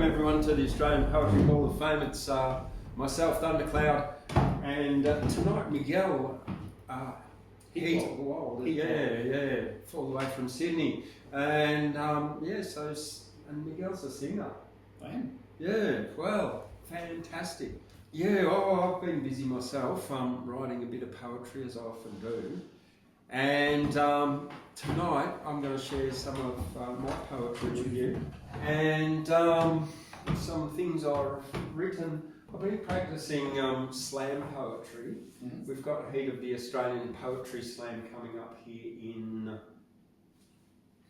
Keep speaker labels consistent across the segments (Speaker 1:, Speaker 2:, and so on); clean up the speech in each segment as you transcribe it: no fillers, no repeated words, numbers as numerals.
Speaker 1: everyone to the Australian Poetry Hall of Fame. It's myself, Thundercloud, and tonight Miguel, he's all the way from Sydney, and and Miguel's a singer.
Speaker 2: I am.
Speaker 1: Yeah, well, fantastic. Yeah, I've been busy myself, writing a bit of poetry as I often do. And tonight I'm going to share some of my poetry with you, and some things I've written. I've been practicing slam poetry. Mm-hmm. We've got a heat of the Australian Poetry Slam coming up here in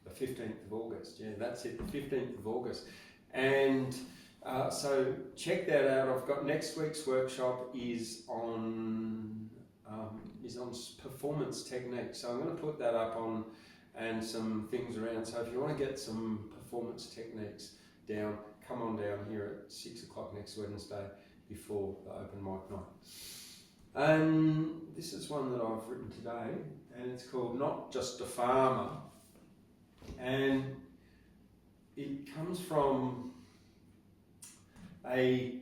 Speaker 1: the 15th of August. Yeah, that's it, the 15th of August. And so check that out. I've got next week's workshop is on performance techniques. So I'm going to put that up on and some things around. So if you want to get some performance techniques down, come on down here at 6 o'clock next Wednesday before the open mic night. And this is one that I've written today, and it's called Not Just a Farmer. And it comes from a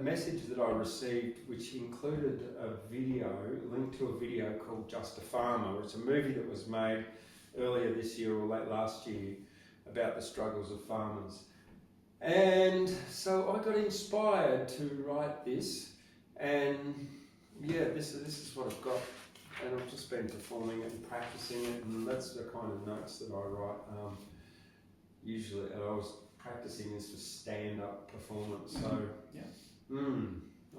Speaker 1: message that I received, which included a link to a video called Just a Farmer. It's a movie that was made earlier this year or late last year about the struggles of farmers. And so I got inspired to write this, and yeah, this is what I've got. And I've just been performing it and practicing it, and that's the kind of notes that I write. Usually, I was practicing this for stand-up performance, so
Speaker 2: yeah.
Speaker 1: I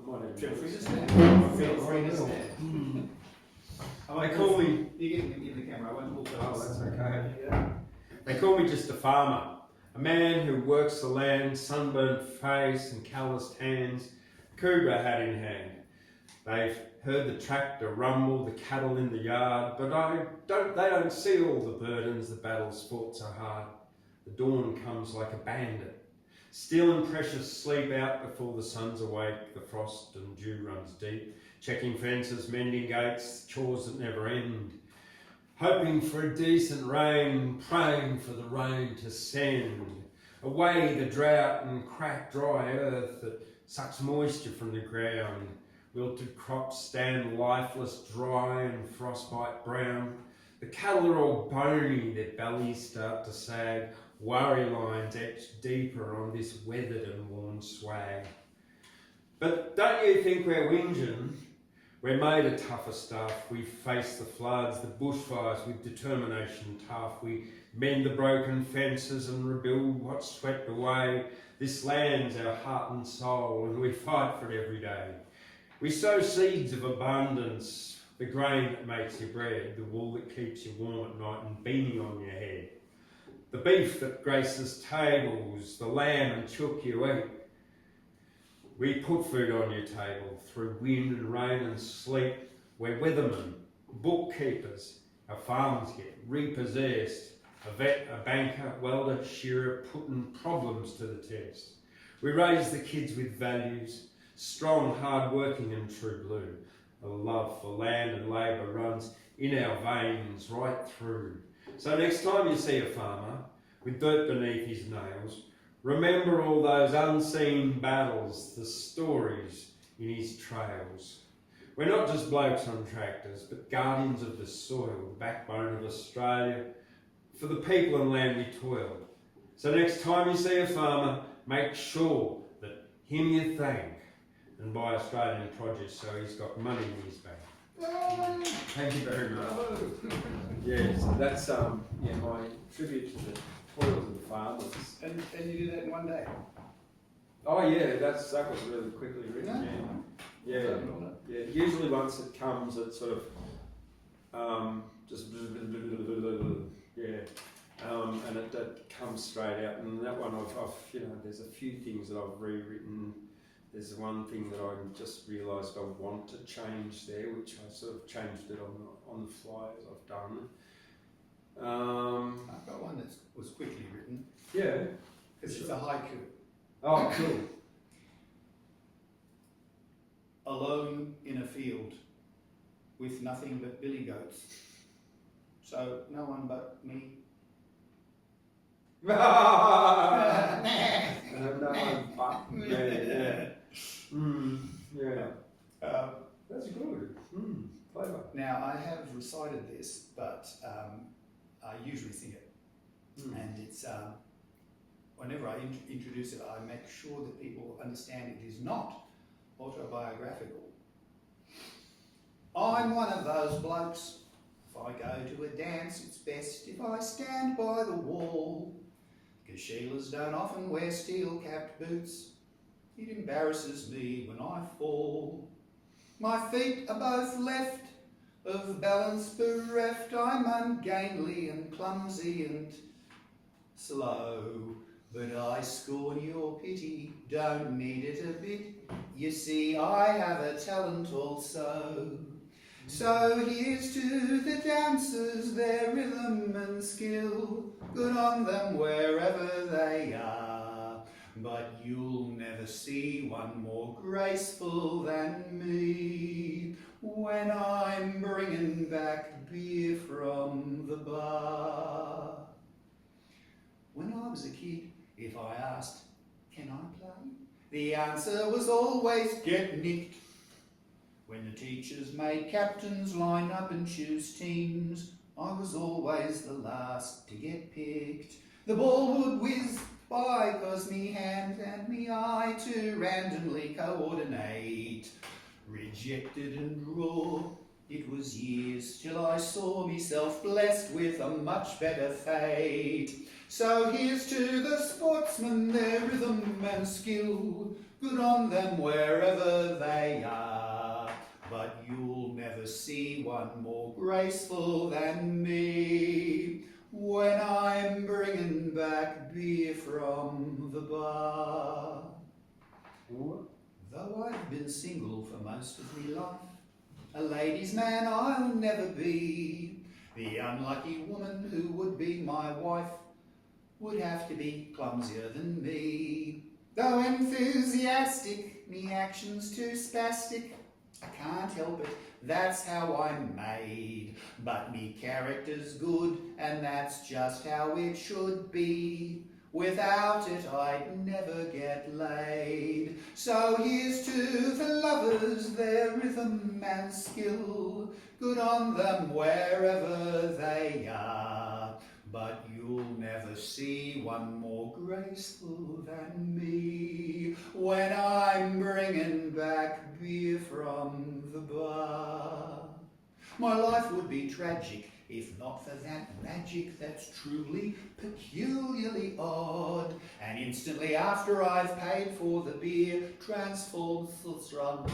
Speaker 1: might even
Speaker 2: feel free to stand.
Speaker 1: They call me.
Speaker 2: You can give the camera. I won't hold it.
Speaker 1: Oh, that's okay. Yeah. They call me just a farmer, a man who works the land, sunburnt face and calloused hands, cougar hat in hand. They've heard the tractor rumble, the cattle in the yard, but they don't see all the burdens, the battles fought so hard. The dawn comes like a bandit, stealing precious sleep out before the sun's awake. The frost and dew runs deep, checking fences, mending gates, chores that never end. Hoping for a decent rain, praying for the rain to send away the drought and cracked dry earth that sucks moisture from the ground. Wilted crops stand lifeless, dry and frostbite brown. The cattle are all bony, their bellies start to sag. Worry lines etched deeper on this weathered and worn swag. But don't you think we're whinging? We're made of tougher stuff. We face the floods, the bushfires with determination tough. We mend the broken fences and rebuild what's swept away. This land's our heart and soul, and we fight for it every day. We sow seeds of abundance, the grain that makes your bread, the wool that keeps you warm at night and beanie on your head. The beef that graces tables, the lamb and chook you eat. We put food on your table through wind and rain and sleet. We're weathermen, bookkeepers. Our farms get repossessed. A vet, a banker, welder, shearer, putting problems to the test. We raise the kids with values, strong, hard-working and true blue. A love for land and labour runs in our veins right through. So next time you see a farmer with dirt beneath his nails, remember all those unseen battles, the stories in his trails. We're not just blokes on tractors, but guardians of the soil, the backbone of Australia. For the people and land we toil. So next time you see a farmer, make sure that him you thank and buy Australian produce so he's got money in his bank. Thank you very much. Yeah, so that's my tribute to the toils of the farmers.
Speaker 2: And you did that in one day?
Speaker 1: Oh yeah, that was really quickly written. Yeah. Usually once it comes, it's sort of just and it comes straight out. And that one I've there's a few things that I've rewritten. There's one thing that I just realised I want to change there, which I sort of changed it on the fly as I've done.
Speaker 2: I've got one that was quickly written.
Speaker 1: Yeah.
Speaker 2: Because it's a haiku.
Speaker 1: Oh, cool.
Speaker 2: Alone in a field with nothing but billy goats. So no one but me.
Speaker 1: Yeah. That's good. Clever.
Speaker 2: Now, I have recited this, but I usually sing it. And it's, whenever I introduce it, I make sure that people understand it is not autobiographical. I'm one of those blokes. If I go to a dance, it's best if I stand by the wall. 'Cause Sheilas don't often wear steel-capped boots. It embarrasses me when I fall. My feet are both left, of balance bereft. I'm ungainly and clumsy and slow. But I scorn your pity, don't need it a bit. You see, I have a talent also. So here's to the dancers, their rhythm and skill. Good on them wherever they are. But you'll never see one more graceful than me when I'm bringing back beer from the bar. When I was a kid, if I asked, can I play? The answer was always get nicked. When the teachers made captains line up and choose teams, I was always the last to get picked. The ball would whiz by 'cause me hand and me eye to randomly coordinate. Rejected and raw, it was years till I saw myself blessed with a much better fate. So here's to the sportsmen, their rhythm and skill. Good on them wherever they are. But you'll never see one more graceful than me when I'm bringing back beer from the bar. Though I've been single for most of my life, a ladies' man I'll never be. The unlucky woman who would be my wife would have to be clumsier than me. Though enthusiastic, me actions too spastic, I can't help it, that's how I'm made. But me character's good, and that's just how it should be. Without it I'd never get laid. So here's to the lovers, their rhythm and skill. Good on them wherever they are. But you'll never see one more graceful than me when I'm bringing back beer from the bar. My life would be tragic if not for that magic that's truly peculiarly odd. And instantly after I've paid for the beer, transforms the drunk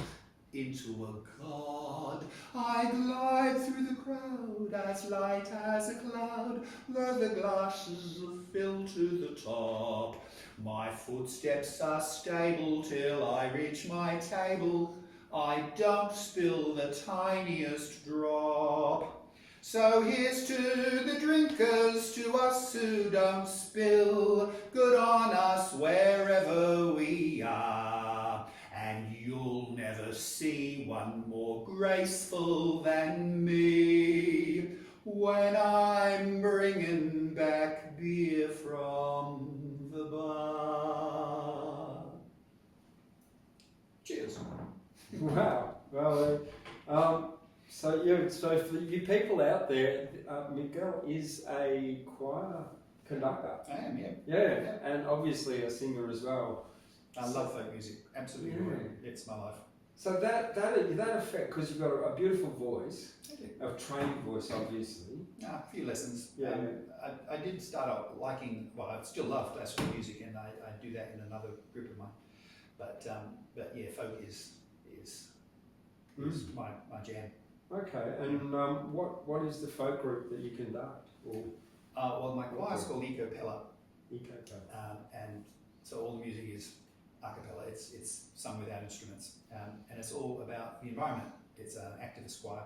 Speaker 2: into a god. I glide through the crowd as light as a cloud, though the glasses are filled to the top. My footsteps are stable till I reach my table. I don't spill the tiniest drop. So here's to the drinkers, to us who don't spill. Good on us wherever we are. And you'll never see one more graceful than me when I'm bringing back beer from the bar. Cheers.
Speaker 1: Wow. Well, so for you people out there, Miguel is a choir conductor.
Speaker 2: I am, yeah.
Speaker 1: Yeah, and obviously a singer as well.
Speaker 2: I love folk music, absolutely.
Speaker 1: Yeah.
Speaker 2: It's my life.
Speaker 1: So that effect, because you've got a beautiful voice,
Speaker 2: I do.
Speaker 1: a trained voice, obviously.
Speaker 2: A few lessons.
Speaker 1: Yeah.
Speaker 2: I did start out liking, well, I still love classical music, and I do that in another group of mine. But yeah, folk is my jam.
Speaker 1: Okay, and what is the folk group that you conduct? Or
Speaker 2: Well, my choir's called Ecopella,
Speaker 1: Ecopella.
Speaker 2: and so all the music is a cappella. It's sung without instruments, and it's all about the environment. It's an activist choir,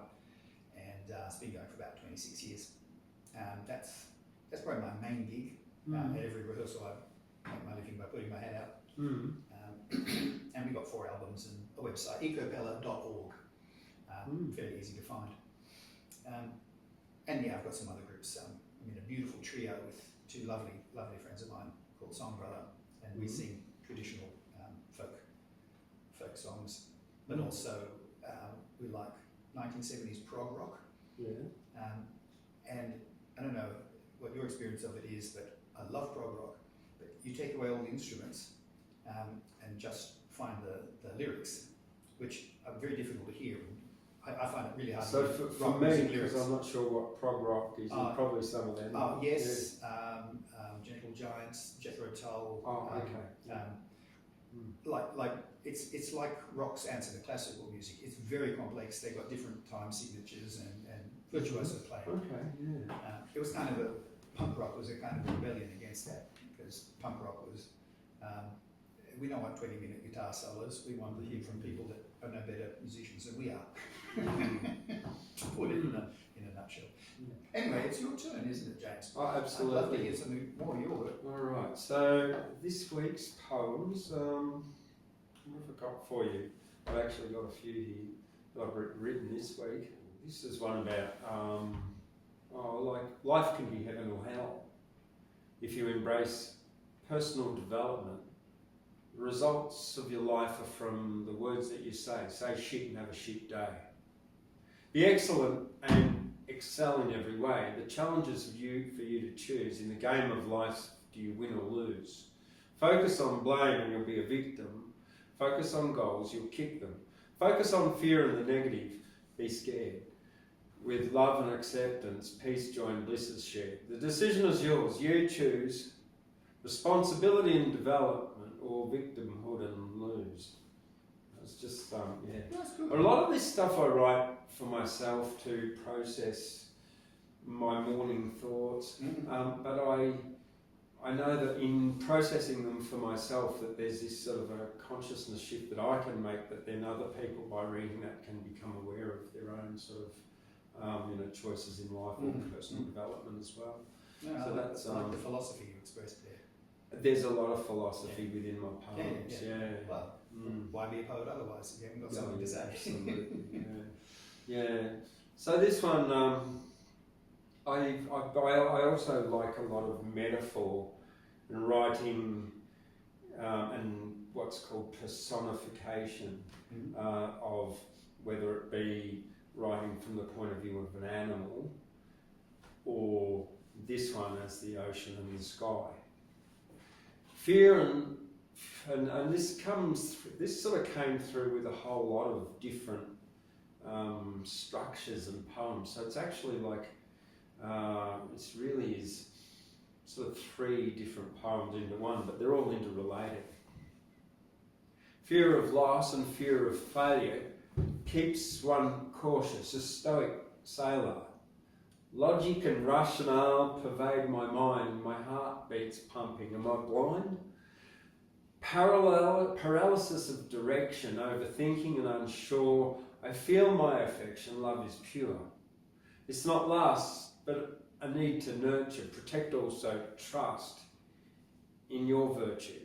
Speaker 2: and it's been going for about 26 years. That's probably my main gig. At every rehearsal, I make my living by putting my hand out. And we've got 4 albums and a website, ecopella.org. Fairly easy to find. And yeah, I've got some other groups. I'm in a beautiful trio with two lovely friends of mine called Song Brother, and we sing traditional folk songs, but also we like 1970s prog rock.
Speaker 1: Yeah.
Speaker 2: And I don't know what your experience of it is, but I love prog rock. But you take away all the instruments and just find the lyrics, which are very difficult to hear. I find it really hard
Speaker 1: So
Speaker 2: to hear
Speaker 1: for
Speaker 2: rock
Speaker 1: me,
Speaker 2: music
Speaker 1: because
Speaker 2: lyrics.
Speaker 1: I'm not sure what prog rock is, probably some of them.
Speaker 2: Yes, Gentle Giants, Jethro Tull.
Speaker 1: Oh, okay.
Speaker 2: Like it's like rock's answer to classical music. It's very complex. They've got different time signatures and virtuoso playing.
Speaker 1: Okay, yeah.
Speaker 2: It was kind of punk rock was a kind of rebellion against that, because punk rock was we don't want 20-minute guitar solos. We want to hear from people that are no better musicians than we are. To put it in a nutshell. Yeah. Anyway, it's your turn, isn't it, James?
Speaker 1: Oh, absolutely.
Speaker 2: I'd love to hear something more of your work.
Speaker 1: All right. So this week's poems, what have I got for you? I've actually got a few here that I've written this week. This is one about like life can be heaven or hell if you embrace personal development. The results of your life are from the words that you say. Say shit and have a shit day. Be excellent and excel in every way. The challenge is for you to choose. In the game of life, do you win or lose? Focus on blame and you'll be a victim. Focus on goals, you'll kick them. Focus on fear and the negative, be scared. With love and acceptance, peace, joy and bliss is shared. The decision is yours. You choose responsibility and development or victimhood and lose. It's just, yeah.
Speaker 2: That's good.
Speaker 1: A lot of this stuff I write for myself to process my morning thoughts, but I know that in processing them for myself that there's this sort of a consciousness shift that I can make, that then other people by reading that can become aware of their own sort of choices in life and personal development as well.
Speaker 2: No,
Speaker 1: So
Speaker 2: I
Speaker 1: that's
Speaker 2: like the philosophy you expressed there.
Speaker 1: There's a lot of philosophy within my poems. Yeah.
Speaker 2: Well, why be a poet otherwise if you haven't got something to say?
Speaker 1: Absolutely. Yeah. So this one, I also like a lot of metaphor and writing and what's called personification of whether it be writing from the point of view of an animal or this one as the ocean and the sky. Fear and this sort of came through with a whole lot of different structures and poems. So it's actually like it really is sort of three different poems into one, but they're all interrelated. Fear of loss and fear of failure keeps one cautious, a stoic sailor. Logic and rationale pervade my mind, my heart beats pumping. Am I blind? Paralysis of direction, overthinking and unsure. I feel my affection, love is pure. It's not lust, but a need to nurture, protect also, trust in your virtue.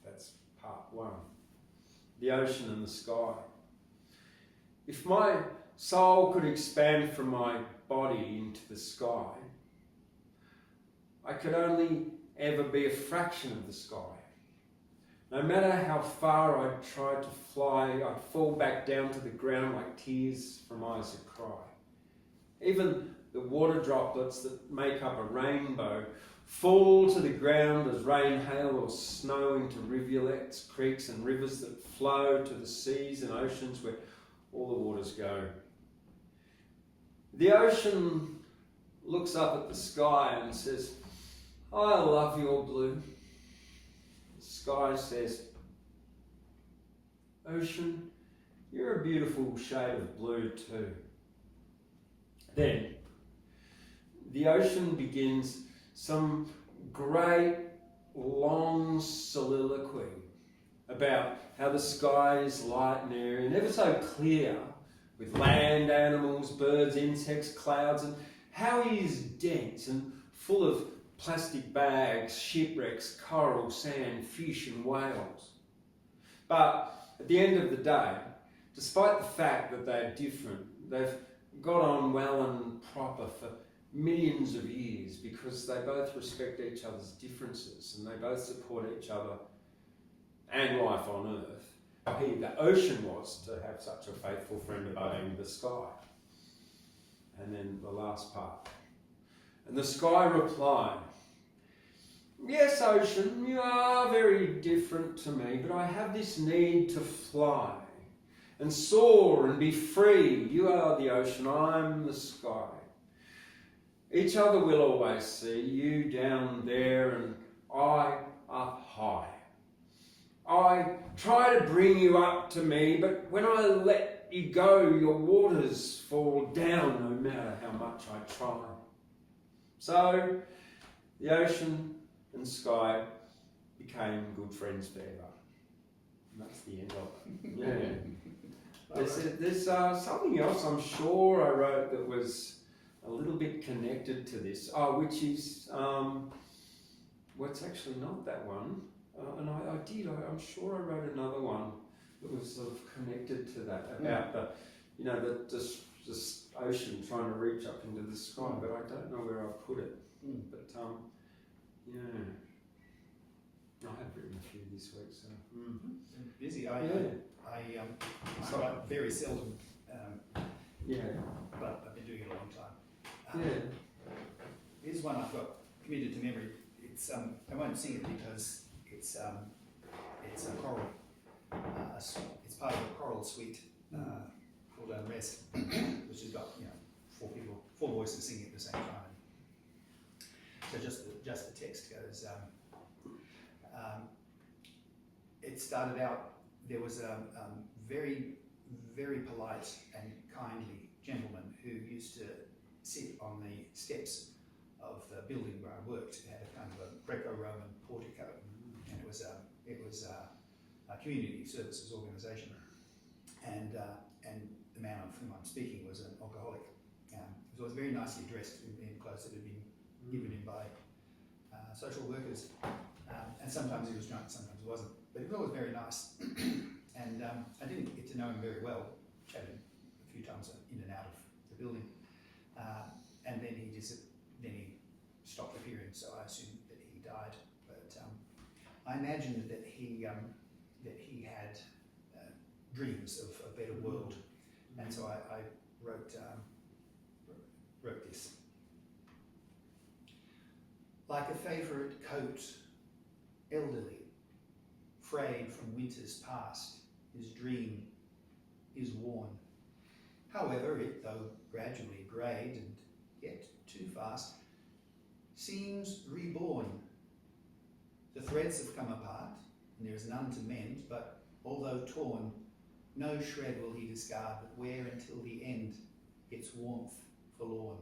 Speaker 1: That's part one. The ocean and the sky. If my soul could expand from my body into the sky, I could only ever be a fraction of the sky. No matter how far I tried to fly, I'd fall back down to the ground like tears from eyes that cry. Even the water droplets that make up a rainbow fall to the ground as rain, hail or snow into rivulets, creeks and rivers that flow to the seas and oceans where all the waters go. The ocean looks up at the sky and says, I love your blue. The sky says, ocean, you're a beautiful shade of blue too. Then, the ocean begins some great long soliloquy about how the sky is light and airy and ever so clear, with land, animals, birds, insects, clouds, and how he is dense and full of plastic bags, shipwrecks, coral, sand, fish and whales. But at the end of the day, despite the fact that they're different, they've got on well and proper for millions of years because they both respect each other's differences and they both support each other and life on Earth. How he, the ocean, was to have such a faithful friend above him, the sky. And then the last part. And the sky replied, "Yes, ocean, you are very different to me, but I have this need to fly and soar and be free. You are the ocean, I'm the sky. Each other will always see, you down there and I up high. I try to bring you up to me, but when I let you go, your waters fall down no matter how much I try." So the ocean and sky became good friends forever. And that's the end of it. Yeah. There's something else I'm sure I wrote that was a little bit connected to this, which is, well, it's actually not that one. And I'm sure I wrote another one that was sort of connected to that, about the ocean trying to reach up into the sky, but I don't know where I've put it. But yeah, I have written a few this week, so.
Speaker 2: Busy. I
Speaker 1: So-
Speaker 2: write very seldom,
Speaker 1: Yeah.
Speaker 2: but I've been doing it a long time.
Speaker 1: Yeah.
Speaker 2: Here's one I've got committed to memory. It's I won't sing it because it's a choral. It's part of a choral suite called Unrest, which has got four voices singing at the same time. So just the text goes. It started out. There was a very, very polite and kindly gentleman who used to sit on the steps of the building where I worked. It had a kind of a Greco-Roman portico, and it was a community services organisation. And the man of whom I'm speaking was an alcoholic. He was very nicely dressed in clothes that had been given him by social workers. And sometimes he was drunk, sometimes he wasn't. But he was always very nice. And I didn't get to know him very well. Chatted a few times in and out of the building. And then he stopped appearing, so I assumed that he died. But I imagined that he had dreams of a better world, and so I wrote this. Like a favourite coat, elderly, frayed from winters past, his dream is worn. However, it, though gradually greyed and yet too fast, seems reborn. The threads have come apart, and there is none to mend, but although torn, no shred will he discard, but wear until the end its warmth forlorn.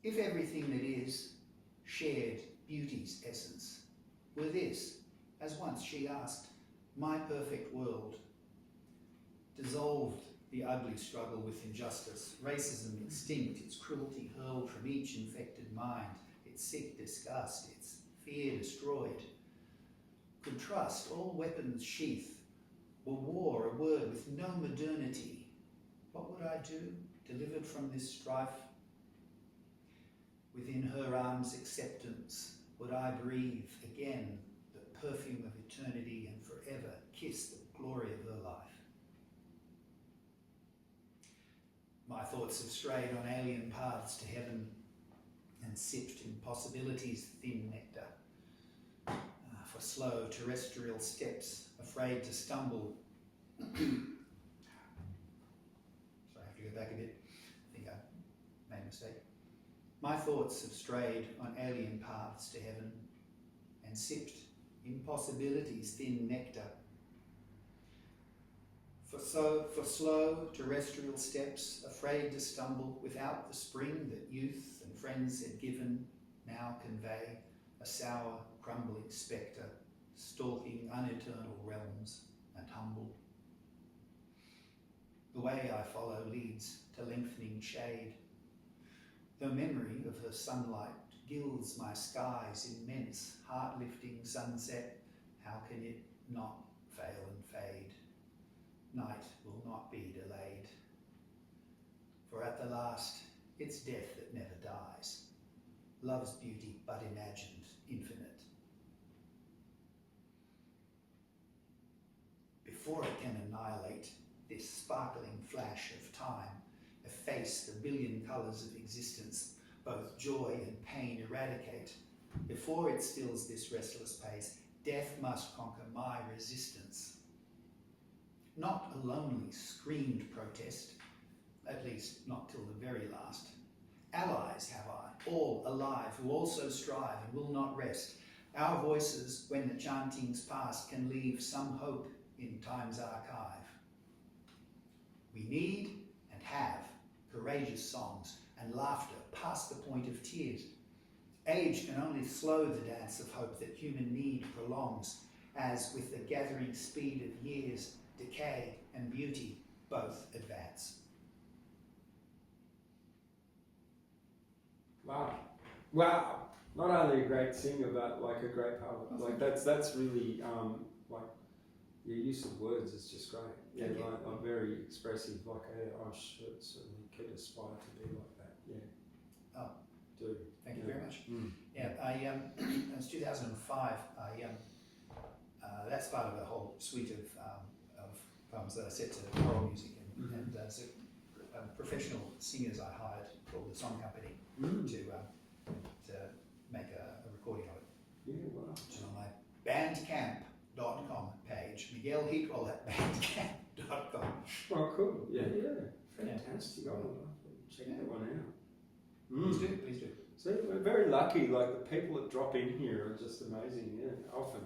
Speaker 2: If everything that is shared beauty's essence were this, as once she asked, my perfect world, dissolved the ugly struggle with injustice, racism extinct, its cruelty hurled from each infected mind, its sick disgust, its fear destroyed, could trust all weapons sheath, were war a word with no modernity, what would I do, delivered from this strife? Within her arms' acceptance, would I breathe again the perfume of eternity and forever kiss the glory of her life? My thoughts have strayed on alien paths to heaven and sipped impossibility's thin nectar. For slow terrestrial steps, afraid to stumble. So I have to go back a bit. I think I made a mistake. My thoughts have strayed on alien paths to heaven and sipped impossibility's thin nectar. For slow terrestrial steps, afraid to stumble, without the spring that youth and friends had given, now convey a sour, crumbling spectre, stalking uneternal realms and humble. The way I follow leads to lengthening shade. The memory of her sunlight gilds my sky's immense, heart-lifting sunset. How can it not fail and fade? Night will not be delayed. for at the last it's death that never dies, love's beauty but imagined infinite. Before it can annihilate this sparkling flash of time, efface the billion colours of existence, both joy and pain eradicate, before it stills this restless pace, death must conquer my resistance. Not a lonely, screamed protest, at least not till the very last. Allies have I, all alive, who also strive and will not rest. Our voices, when the chanting's past, can leave some hope in time's archive. We need and have courageous songs and laughter past the point of tears. Age can only slow the dance of hope that human need prolongs, as with the gathering speed of years, decay and beauty both advance.
Speaker 1: Wow. Wow. Not only a great singer, but like a great poet. Like that's really like your use of words is just great. Yeah, like I'm very expressive. Like I should certainly could aspire to be like that. Yeah.
Speaker 2: Oh,
Speaker 1: do.
Speaker 2: Thank you very much.
Speaker 1: Mm.
Speaker 2: Yeah, it was 2005. That's part of a whole suite of poems that I set to choral music, and so professional singers I hired called the Song Company to make a recording of it.
Speaker 1: Yeah, wow.
Speaker 2: Which is on my bandcamp.com page, Miguel Heatwell at bandcamp.com.
Speaker 1: Oh, cool. Yeah, fantastic. Yeah. I'll check that one out.
Speaker 2: Please do.
Speaker 1: So we're very lucky. Like the people that drop in here are just amazing. Yeah, often.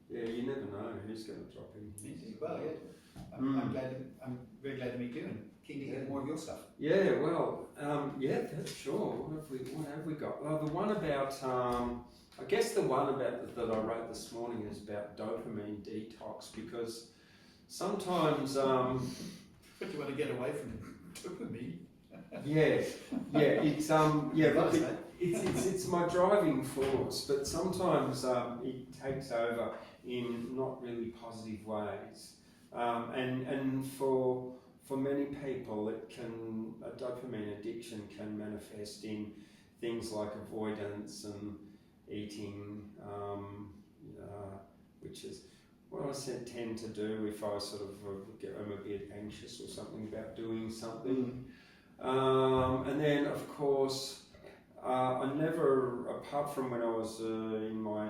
Speaker 1: Yeah, you never know who's going to drop in here.
Speaker 2: Well, yeah. I'm very glad to meet you and keen to hear more of your stuff.
Speaker 1: Yeah, well, yeah, that's sure. What have we got? Well, the one about, I guess the one about that I wrote this morning is about dopamine detox, because sometimes,
Speaker 2: But you want to get away from dopamine.
Speaker 1: It's my driving force, but sometimes it takes over in not really positive ways, and for many people, a dopamine addiction can manifest in things like avoidance and eating, which is what I tend to do if I sort of I'm a bit anxious or something about doing something. And then, of course, I never, apart from when I was in my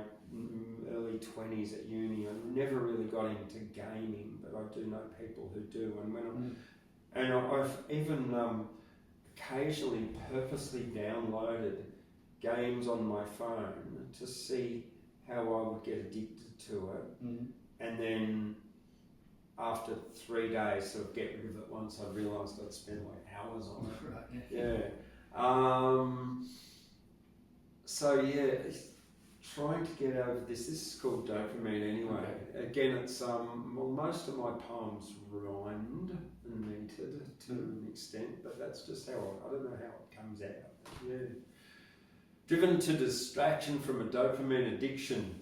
Speaker 1: early 20s at uni, I never really got into gaming, but I do know people who do. And when I've even occasionally purposely downloaded games on my phone to see how I would get addicted to it, and then after 3 days, sort of get rid of it once I realised I'd spent like hours on it.
Speaker 2: Right,
Speaker 1: Yeah. So yeah, trying to get over this. This is called dopamine anyway. Okay. Again, it's well, most of my poems rhymed and metered to an extent, but that's just how I don't know how it comes out. Yeah. Driven to distraction from a dopamine addiction,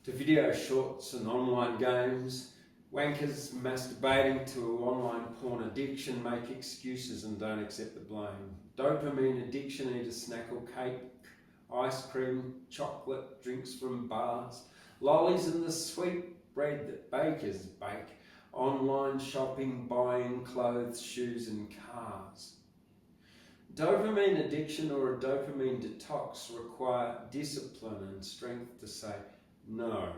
Speaker 1: to video shorts and online games. Wankers masturbating to online porn addiction make excuses and don't accept the blame. Dopamine addiction, eat a snack or cake, ice cream, chocolate, drinks from bars, lollies and the sweet bread that bakers bake, online shopping, buying clothes, shoes and cars. Dopamine addiction or a dopamine detox require discipline and strength to say no.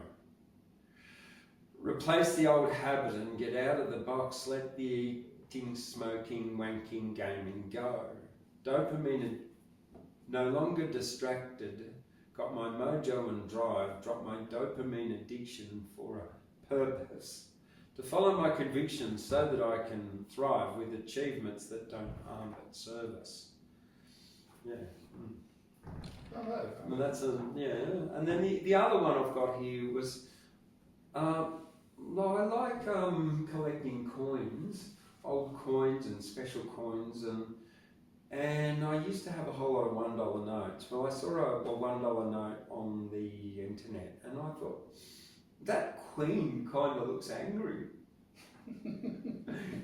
Speaker 1: Replace the old habit and get out of the box. Let the eating, smoking, wanking, gaming go. Dopamine no longer distracted. Got my mojo and drive. Drop my dopamine addiction for a purpose. To follow my convictions so that I can thrive with achievements that don't harm but serve us. Yeah.
Speaker 2: Bravo.
Speaker 1: Well, that's and then the other one I've got here was. I like collecting coins, old coins and special coins, and I used to have a whole lot of $1 notes. Well, I saw a $1 note on the internet, and I thought, that queen kind of looks angry.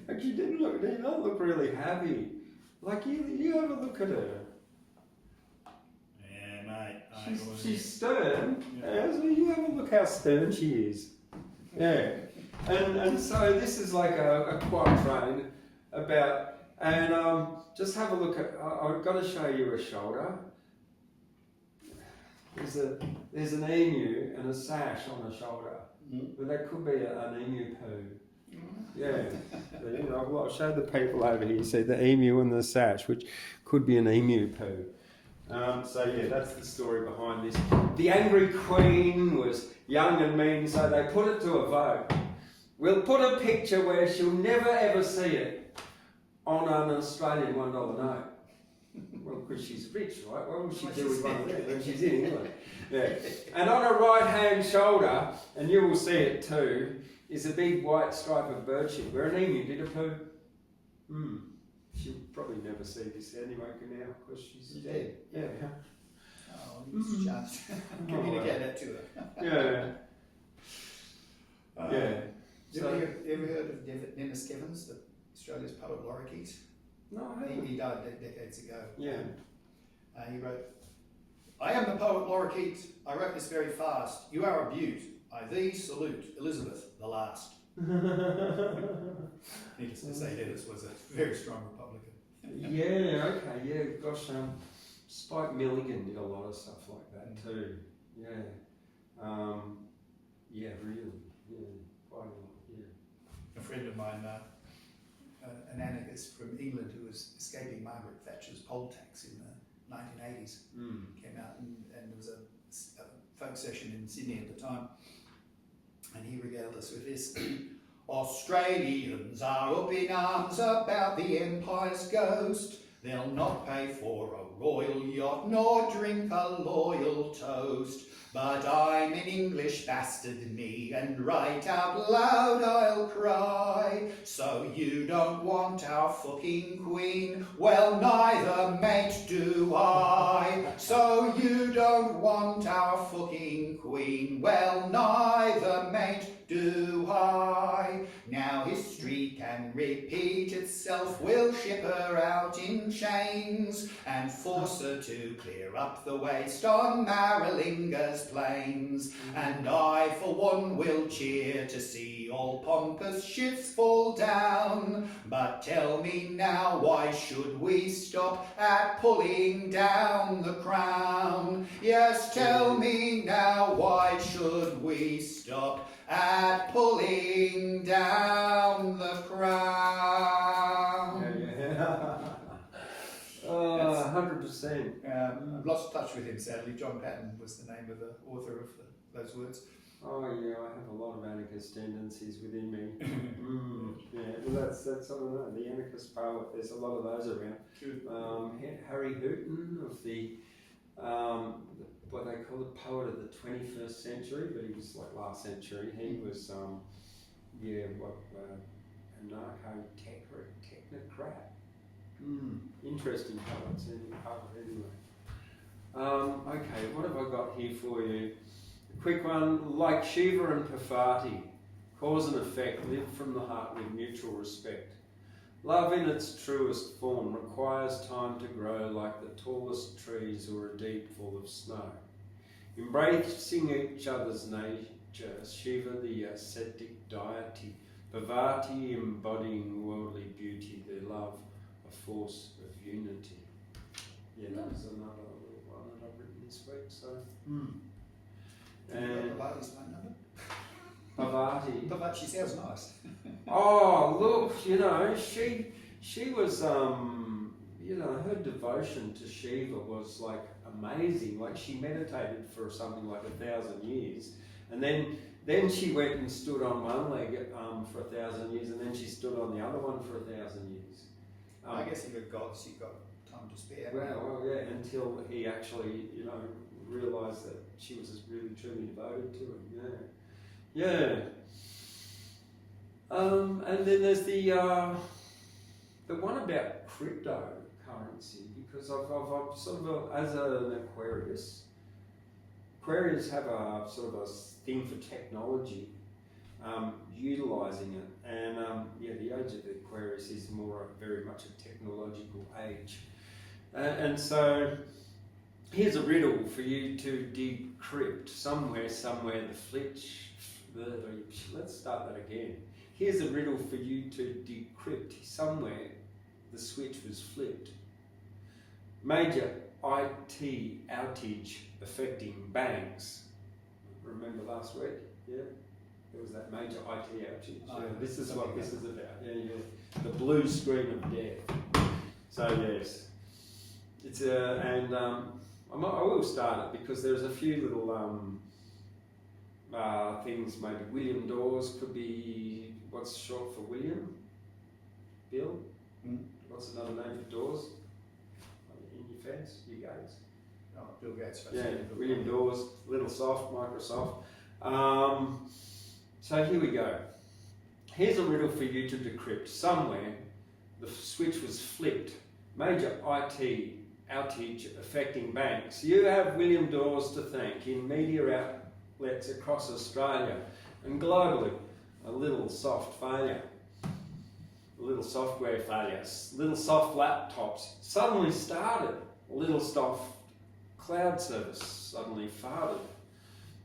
Speaker 1: Like she didn't look really happy. Like you have a look at her.
Speaker 2: Yeah, mate.
Speaker 1: She's stern.
Speaker 2: Yeah.
Speaker 1: So you have a look how stern she is. Yeah. And so this is like a quatrain about, and just have a look at, I've got to show you a shoulder. There's an emu and a sash on the shoulder. But that could be an emu poo. Yeah. So, you know, well, I'll show the people over here. See the emu and the sash, which could be an emu poo. So yeah, that's the story behind this. The angry queen was young and mean, so they put it to a vote. We'll put a picture where she'll never ever see it on an Australian $1 note. Well, because she's rich, right? What will she do with one of them when she's in England? Yeah. And on her right-hand shoulder, and you will see it too, is a big white stripe of birdship where an emu did a poo. She'll probably never see this anyway now because she's dead. Yeah.
Speaker 2: Oh, it's just communicate that to
Speaker 1: Yeah.
Speaker 2: her.
Speaker 1: Yeah.
Speaker 2: You ever heard of Dennis Evans, Australia's poet laureate?
Speaker 1: No, I haven't.
Speaker 2: He died decades ago.
Speaker 1: Yeah.
Speaker 2: He wrote, I am the poet laureate. I wrote this very fast. You are a beaut. I thee salute, Elizabeth the last. Needless to say, Dennis was a very strong Republican.
Speaker 1: Yeah, okay, yeah, gosh, Spike Milligan did a lot of stuff like that too. Yeah. Yeah, really. Yeah, quite a lot, yeah.
Speaker 2: A friend of mine, an anarchist from England who was escaping Margaret Thatcher's poll tax in the 1980s, came out and there was a folk session in Sydney at the time, and he regaled us with this. Australians are up in arms about the Empire's ghost. They'll not pay for a royal yacht nor drink a loyal toast. But I'm an English bastard, me, and right out loud I'll cry. So you don't want our fucking queen? Well, neither, mate, do I. So you don't want our fucking queen? Well, neither, mate, do I. Now history can repeat itself. We'll ship her out in chains and force her to clear up the waste on Maralinga's plains. And I, for one, will cheer to see all pompous ships fall down. But tell me now, why should we stop at pulling down the crown? Yes, tell me now, why should we stop at pulling down the crown?
Speaker 1: Yeah. Oh, 100%.
Speaker 2: I've lost touch with him, sadly. John Patton was the name of the author of those words.
Speaker 1: Oh yeah, I have a lot of anarchist tendencies within me. Yeah, well that's I don't know, the anarchist poet. There's a lot of those around. Harry Hooton of the what they call the poet of the 21st century, but he was like last century. He was anarcho-technocrat. Interesting poets anyway. Okay, what have I got here for you? A quick one, like Shiva and Parvati, cause and effect, live from the heart with mutual respect. Love in its truest form requires time to grow like the tallest trees or a deep pool of snow. Embracing each other's nature, Shiva the ascetic deity, Parvati embodying worldly beauty, their love a force of unity. Yeah, that was another little one that I've written this week, so. And
Speaker 2: Parvati's phone number?
Speaker 1: Parvati.
Speaker 2: Parvati, she sounds nice.
Speaker 1: Oh, look, you know, she was, you know, her devotion to Shiva was like amazing. Like she meditated for something like 1,000 years, and then she went and stood on one leg for 1,000 years, and then she stood on the other one for 1,000 years.
Speaker 2: I guess if you've got time to spare.
Speaker 1: Well, yeah, until he actually, you know, realised that she was really truly devoted to him. Yeah. And then there's the one about cryptocurrency, because I've sort of as an Aquarius have a sort of a thing for technology, utilising it. And the age of the Aquarius is very much a technological age. And so here's a riddle for you to decrypt. Somewhere, let's start that again. Here's a riddle for you to decrypt. Somewhere the switch was flipped. Major IT outage affecting banks. Remember last week? Yeah? There was that major IT outage. This is what this is about. Yeah. The blue screen of death. So yes. It's I will start it because there's a few little things. Maybe William Dawes could be what's short for William. Bill. What's another name for Dawes? In your fence, you guys.
Speaker 2: Oh, Bill Gates.
Speaker 1: Yeah, William Dawes, little soft, Microsoft. So here we go. Here's a riddle for you to decrypt. Somewhere the switch was flipped. Major IT outage affecting banks. You have William Dawes to thank in media outlets across Australia and globally. A little soft failure. Little software failures. Little soft laptops suddenly started. Little soft cloud service suddenly farted.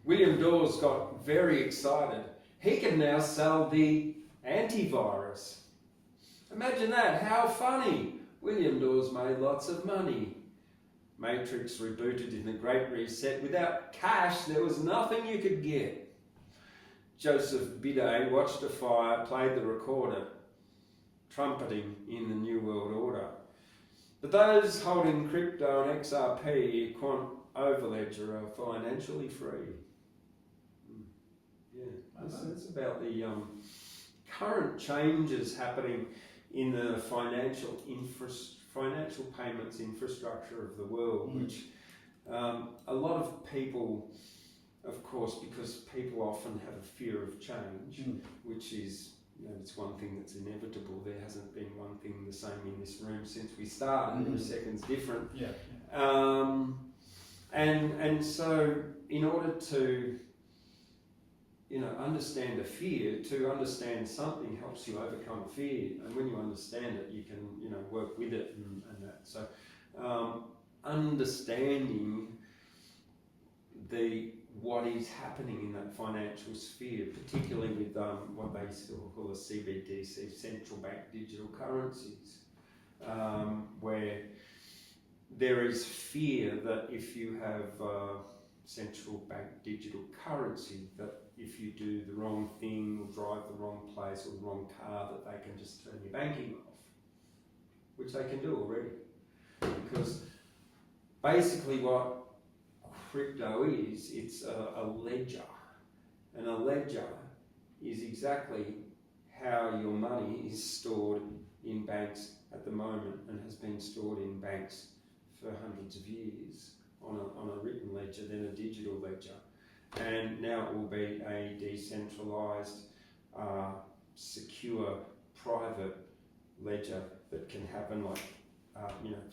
Speaker 1: William Dawes got very excited. He can now sell the antivirus. Imagine that, how funny. William Dawes made lots of money. Matrix rebooted in the Great Reset. Without cash, there was nothing you could get. Joseph Bidet watched a fire, played the recorder, trumpeting in the New World Order. But those holding crypto and XRP, Quant Overledger, are financially free. Yeah, it's about the current changes happening in the financial payments infrastructure of the world, which a lot of people, of course, because people often have a fear of change, which is, it's one thing that's inevitable. There hasn't been one thing the same in this room since we started. Every second's different. And so in order to understand a fear, to understand something helps you overcome fear. And when you understand it, you can, work with it and that. So understanding what is happening in that financial sphere, particularly with what they still call a CBDC, central bank digital currencies, where there is fear that if you have central bank digital currency, that if you do the wrong thing or drive the wrong place or the wrong car, that they can just turn your banking off, which they can do already. Because basically what crypto is, it's a ledger. And a ledger is exactly how your money is stored in banks at the moment and has been stored in banks for hundreds of years on a written ledger, then a digital ledger. And now it will be a decentralized, secure, private ledger that can happen like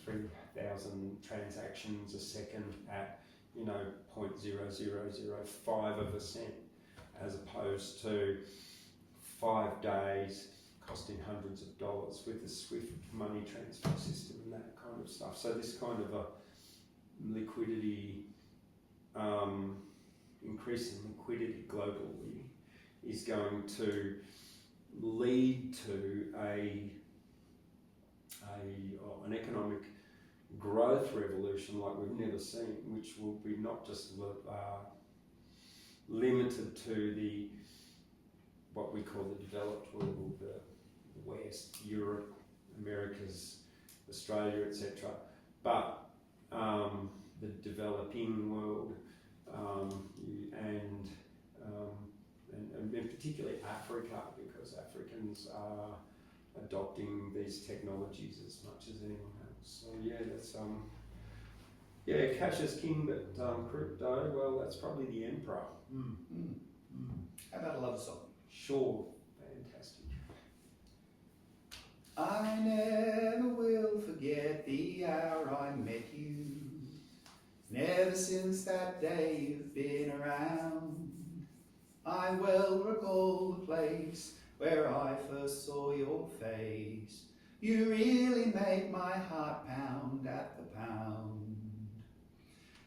Speaker 1: 3,000 transactions a second at 0.0005 of a cent, as opposed to 5 days costing hundreds of dollars with the SWIFT money transfer system and that kind of stuff. So this kind of a liquidity, increasing liquidity globally is going to lead to an economic growth revolution like we've never seen, which will be not just limited to what we call the developed world, the West, Europe, Americas, Australia, etc., but the developing world, and particularly Africa, because Africans are adopting these technologies as much as anyone else. So that's cash is king, but crypto, well, that's probably the emperor.
Speaker 2: How about a love song?
Speaker 1: Sure, fantastic.
Speaker 2: I never will forget the hour I met you. Never since that day you've been around. I well recall the place where I first saw your face. You really make my heart pound at the pound.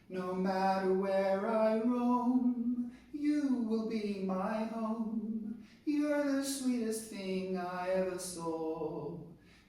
Speaker 2: No matter where I roam, you will be my home. You're the sweetest thing I ever saw.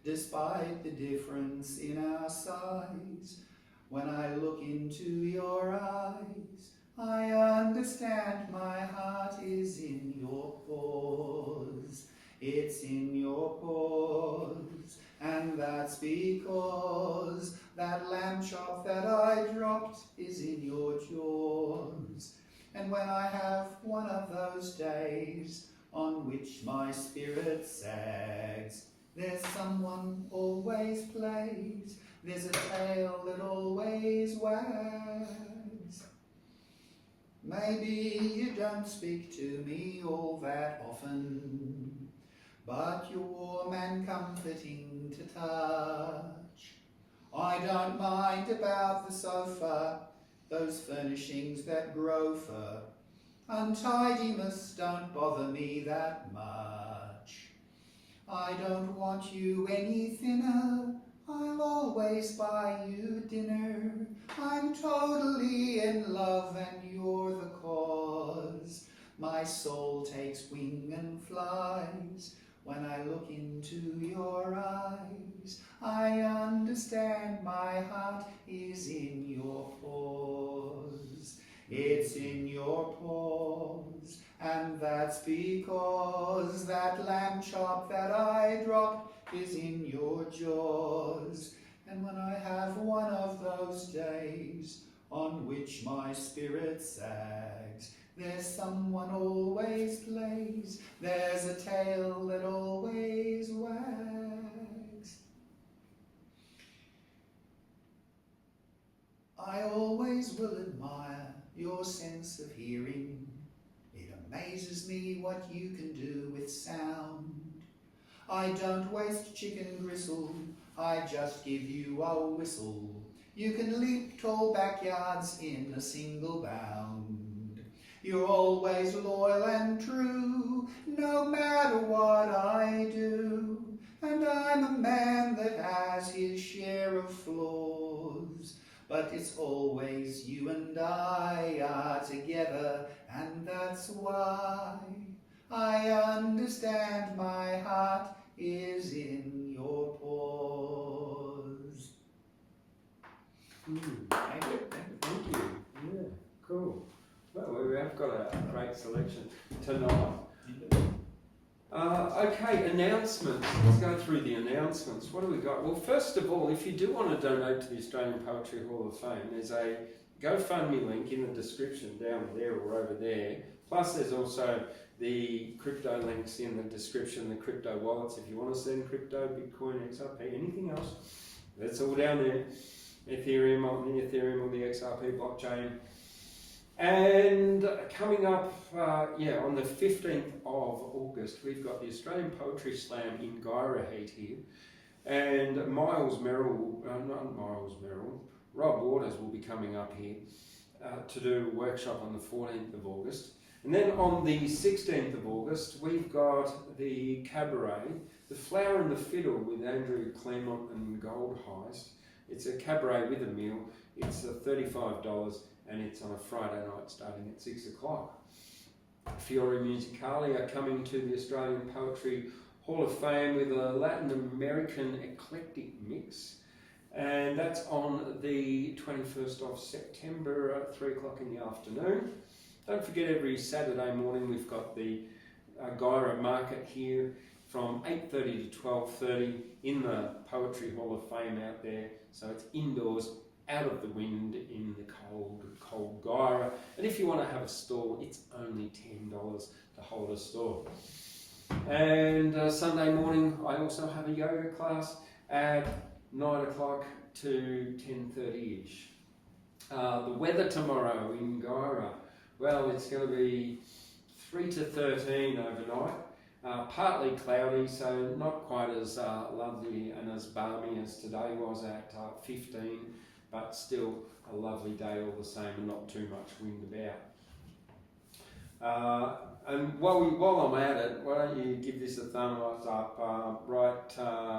Speaker 2: Despite the difference in our size, when I look into your eyes, I understand my heart is in your paws. It's in your paws, and that's because that lamb chop that I dropped is in your jaws. And when I have one of those days on which my spirit sags, there's someone always plays, there's a tail that always wags. Maybe you don't speak to me all that often, but you're warm and comforting to touch. I don't mind about the sofa, those furnishings that grow fur. Untidiness don't bother me that much. I don't want you any thinner, I'll always buy you dinner. I'm totally in love and you're the cause. My soul takes wing and flies when I look into your eyes. I understand my heart is in your paws. It's in your paws, and that's because that lamb chop that I dropped is in your jaws. And when I have one of those days on which my spirit sags, there's someone always plays, there's a tail that always wags. I always will admire your sense of hearing. It amazes me what you can do with sound. I don't waste chicken gristle, I just give you a whistle. You can leap tall backyards in a single bound. You're always loyal and true, no matter what I do. And I'm a man that has his share of flaws, but it's always you and I are together, and that's why I understand my heart is in your paws.
Speaker 1: Mm.
Speaker 2: Thank you.
Speaker 1: Thank you. Yeah, cool. Well, we have got a great selection tonight. Okay, announcements. Let's go through the announcements. What do we got? Well, first of all, if you do want to donate to the Australian Poetry Hall of Fame, there's a GoFundMe link in the description down there or over there. Plus, there's also the crypto links in the description, the crypto wallets. If you want to send crypto, Bitcoin, XRP, anything else, that's all down there. Ethereum on the Ethereum or the XRP blockchain. And coming up, on the 15th of August, we've got the Australian Poetry Slam in Guyra here. And Rob Waters will be coming up here to do a workshop on the 14th of August. And then on the 16th of August, we've got the cabaret, The Flower and the Fiddle with Andrew Claremont and Gold Heist. It's a cabaret with a meal. It's $35 and it's on a Friday night starting at 6 o'clock. Fiore Musicali are coming to the Australian Poetry Hall of Fame with a Latin American eclectic mix. And that's on the 21st of September at 3 o'clock in the afternoon. Don't forget, every Saturday morning we've got the Guyra Market here from 8:30 to 12:30 in the Poetry Hall of Fame out there. So it's indoors, out of the wind, in the cold Guyra. And if you want to have a stall, it's only $10 to hold a stall. And Sunday morning I also have a yoga class at 9 o'clock to 10:30ish. The weather tomorrow in Guyra, well, it's going to be 3 to 13 overnight. Partly cloudy, so not quite as lovely and as balmy as today was at 15, but still a lovely day all the same and not too much wind about. And while I'm at it, why don't you give this a thumbs up? Write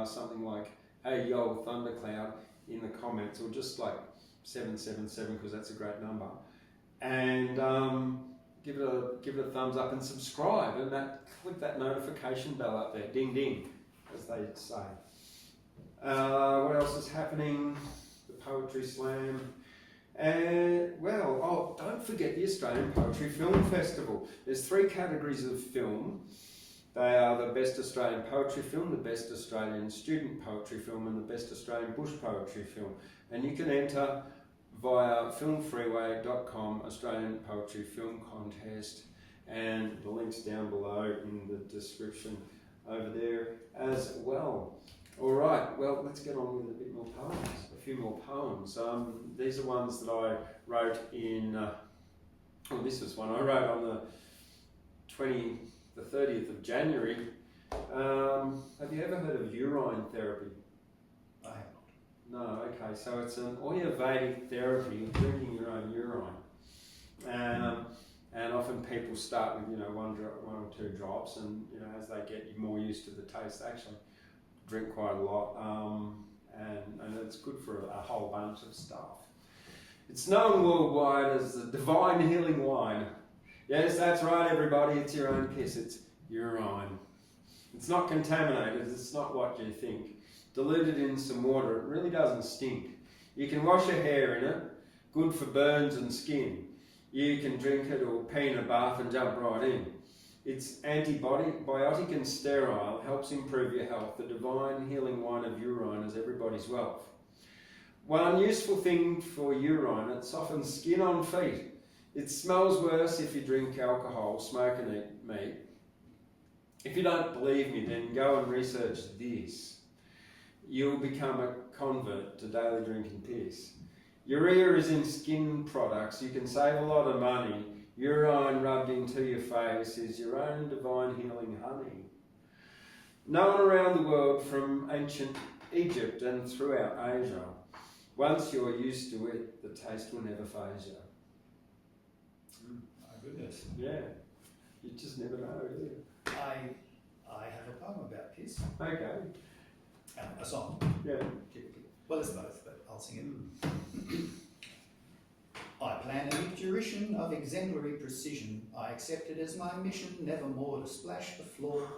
Speaker 1: something like "Hey yo, Thundercloud" in the comments, or just like 777 because that's a great number, and give it a thumbs up and subscribe, and click that notification bell up there, ding ding, as they say. What else is happening? The Poetry Slam. And don't forget the Australian Poetry Film Festival. There's 3 categories of film. They are the Best Australian Poetry Film, the Best Australian Student Poetry Film, and the Best Australian Bush Poetry Film. And you can enter via filmfreeway.com, Australian Poetry Film Contest, and the link's down below in the description over there as well. All right, well, let's get on with a bit more poems, a few more poems. These are ones that I wrote in, this was one I wrote on the 30th of January. Have you ever heard of urine therapy?
Speaker 2: I have not.
Speaker 1: No, okay, so it's an Ayurvedic therapy of drinking your own urine. And often people start with, 1 or 2 drops, and, as they get more used to the taste, they actually drink quite a lot, and it's good for a whole bunch of stuff. It's known worldwide as the divine healing wine. Yes, that's right, everybody, it's your own piss, it's urine. It's not contaminated, it's not what you think. Diluted in some water, it really doesn't stink. You can wash your hair in it, good for burns and skin. You can drink it or pee in a bath and jump right in. It's antibiotic and sterile, helps improve your health. The divine healing wine of urine is everybody's wealth. One useful thing for urine, it softens skin on feet. It smells worse if you drink alcohol, smoke and eat meat. If you don't believe me, then go and research this. You'll become a convert to daily drinking piss. Urea is in skin products. You can save a lot of money. Urine rubbed into your face is your own divine healing honey. Known around the world from ancient Egypt and throughout Asia. Once you're used to it, the taste will never faze you.
Speaker 2: My goodness.
Speaker 1: Yeah, you just never know, do you?
Speaker 2: I have a poem about piss.
Speaker 1: Okay.
Speaker 2: A song.
Speaker 1: Yeah.
Speaker 2: Typically. Well, it's both, but I'll sing it. I plan a micturition of exemplary precision. I accept it as my mission, never more to splash the floor.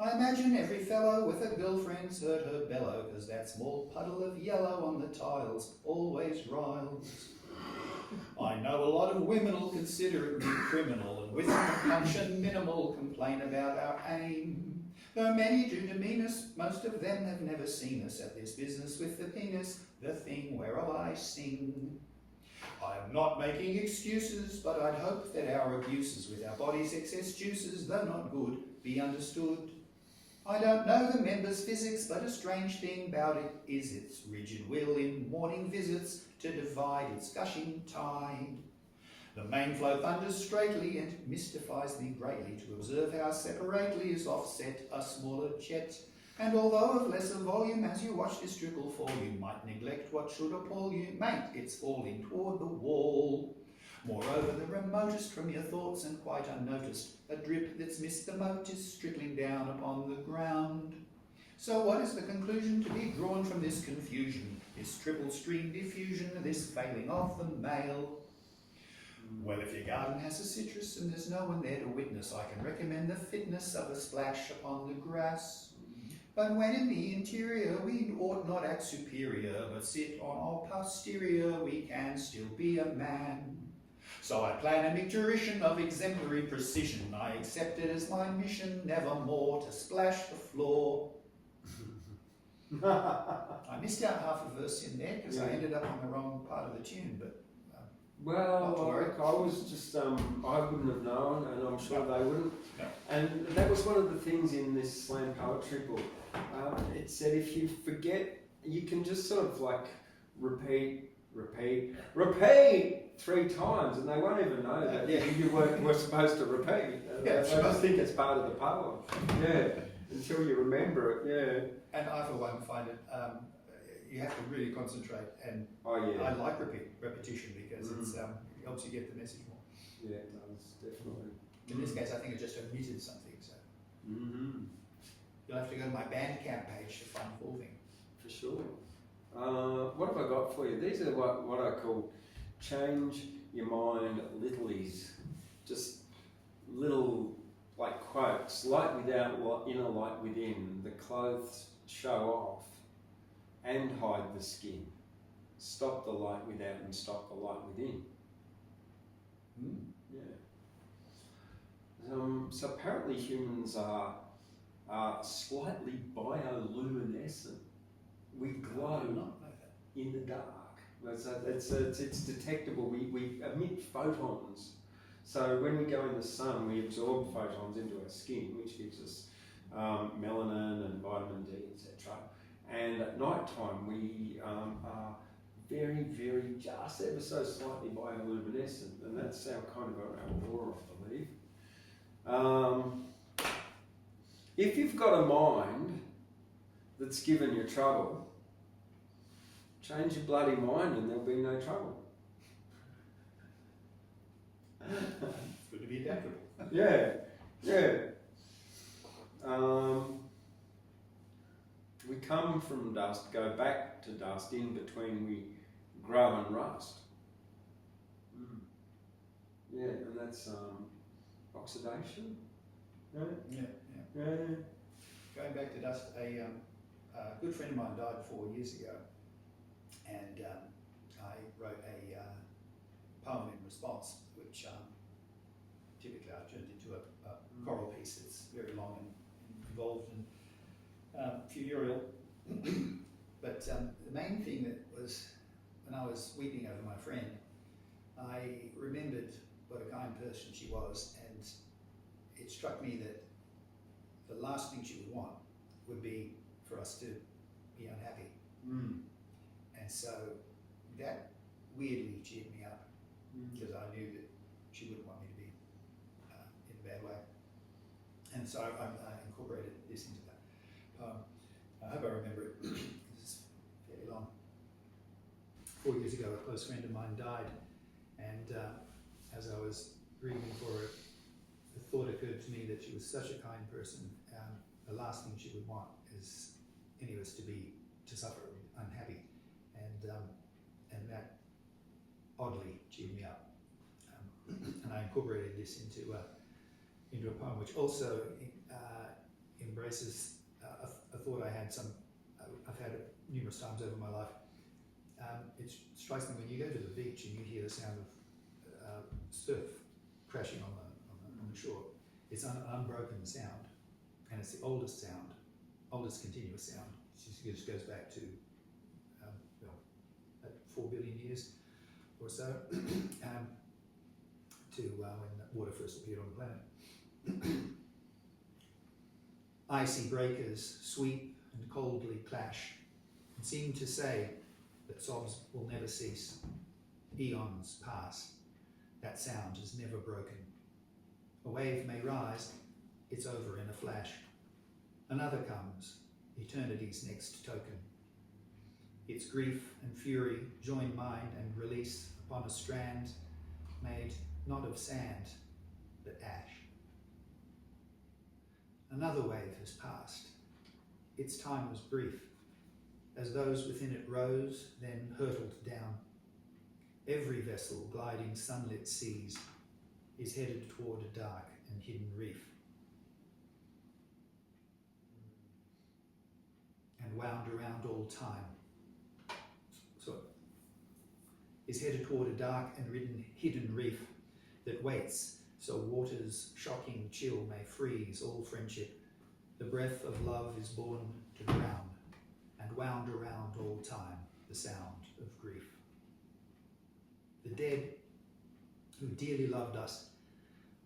Speaker 2: I imagine every fellow with a girlfriend's heard her bellow, 'cause that small puddle of yellow on the tiles always riles. I know a lot of women'll consider it criminal, and with compunction minimal complain about our aim. Though many do demean us, most of them have never seen us at this business with the penis, the thing whereof I sing. I am not making excuses, but I'd hope that our abuses with our body's excess juices, though not good, be understood. I don't know the member's physics, but a strange thing about it is its rigid will in morning visits to divide its gushing tide. The main flow thunders straightly and mystifies me greatly to observe how separately is offset a smaller jet. And although of lesser volume, as you watch this trickle fall, you might neglect what should appall you. Mate, it's falling toward the wall. Moreover, the remotest from your thoughts and quite unnoticed, a drip that's missed the moat is trickling down upon the ground. So what is the conclusion to be drawn from this confusion, this triple stream diffusion, this failing of the male? Well, if your garden has a citrus and there's no one there to witness, I can recommend the fitness of a splash upon the grass. But when in the interior we ought not act superior, but sit on our posterior, we can still be a man. So I plan a micturition of exemplary precision. I accept it as my mission, never more to splash the floor. I missed out half a verse in there because I ended up on the wrong part of the tune, but
Speaker 1: well, I was just, I wouldn't have known, and I'm sure they wouldn't.
Speaker 2: No.
Speaker 1: And that was one of the things in this slam poetry book. It said if you forget, you can just sort of like repeat 3 times, and they won't even know that you were supposed to repeat. They just think it's part of the poem. Yeah, until you remember it. Yeah.
Speaker 2: And I, for one, find it. You have to really concentrate, and I like repetition because it helps you get the message more.
Speaker 1: Yeah, it does, definitely.
Speaker 2: In this case, I think I just omitted something, so
Speaker 1: Mm-hmm.
Speaker 2: you'll have to go to my Bandcamp page to find the full thing.
Speaker 1: For sure. What have I got for you? These are what I call change your mind littlies. Just little like quotes, light without, inner light within. The clothes show off and hide the skin. Stop the light without and stop the light within. Yeah. So apparently humans are slightly bioluminescent. We
Speaker 2: I do
Speaker 1: glow
Speaker 2: not know that.
Speaker 1: in the dark. It's detectable. We emit photons. So when we go in the sun, we absorb photons into our skin, which gives us melanin and vitamin D, etc. And at night time, we are very, very, just ever so slightly bioluminescent, and that's our kind of our aura, I believe. If you've got a mind that's given you trouble, change your bloody mind and there'll be no trouble.
Speaker 2: It's good to be adaptable.
Speaker 1: Yeah, yeah. We come from dust, go back to dust, in between we grow and rust. Yeah, and that's oxidation. Yeah.
Speaker 2: Yeah, yeah.
Speaker 1: Yeah.
Speaker 2: Going back to dust, a good friend of mine died 4 years ago, and I wrote a poem in response, which typically I've turned into a choral piece that's very long and involved and funereal. But the main thing that was, when I was weeping over my friend, I remembered what a kind person she was, and it struck me that the last thing she would want would be for us to be unhappy. And so that weirdly cheered me up, because I knew that she wouldn't want me to be in a bad way. And so I incorporated this into that poem. I hope I remember it. This is fairly long. 4 years ago, a close friend of mine died, and as I was grieving for her, the thought occurred to me that she was such a kind person. The last thing she would want is any of us to suffer unhappy, and that oddly cheered me up. And I incorporated this into a poem, which also embraces a thought I've had numerous times over my life. It strikes me when you go to the beach and you hear the sound of surf crashing on the shore. It's an unbroken sound, and it's the oldest continuous sound. It just goes back to 4 billion years or so, to when the water first appeared on the planet. Icy breakers sweep and coldly clash, and seem to say that sobs will never cease. Eons pass, that sound is never broken. A wave may rise, it's over in a flash. Another comes, eternity's next token. Its grief and fury join mind and release upon a strand made not of sand, but ash. Another wave has passed. Its time was brief, as those within it rose, then hurtled down. Every vessel gliding sunlit seas is headed toward a dark and hidden reef, and wound around all time. Is headed toward a dark and hidden reef that waits so water's shocking chill may freeze all friendship. The breath of love is born to drown, and wound around all time the sound of grief. The dead, who dearly loved us,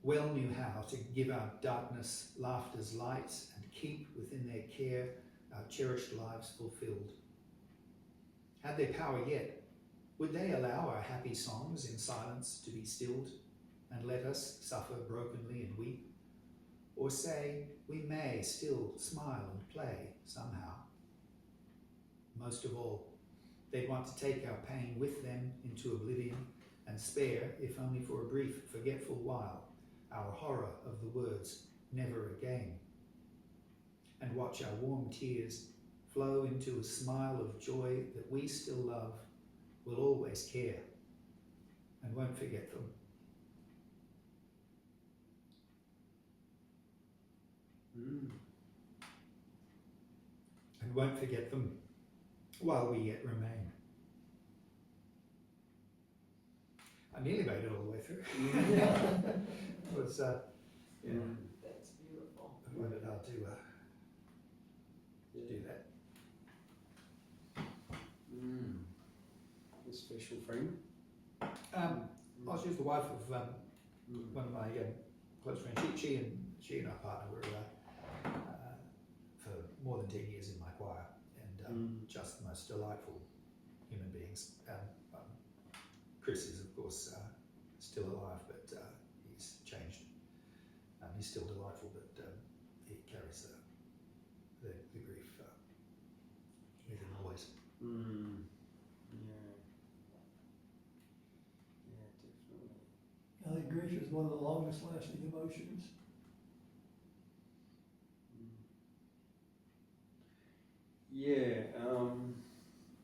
Speaker 2: well knew how to give our darkness laughter's lights and keep within their care our cherished lives fulfilled. Had they power yet, would they allow our happy songs in silence to be stilled and let us suffer brokenly and weep? Or say we may still smile and play somehow? Most of all, they'd want to take our pain with them into oblivion and spare, if only for a brief, forgetful while, our horror of the words never again, and watch our warm tears flow into a smile of joy that we still love, will always care, and won't forget them. And won't forget them while we yet remain. I nearly made it all the way through. It was,
Speaker 3: That's beautiful.
Speaker 2: I found it hard to do that.
Speaker 1: A special friend.
Speaker 2: She was the wife of one of my close friends. She and our partner were for more than 10 years in my choir, and just the most delightful human beings. Chris is, of course, still alive, but he's changed. He's still delightful, but he carries the grief with him always.
Speaker 1: Yeah, definitely.
Speaker 4: I think grief is one of the longest lasting emotions.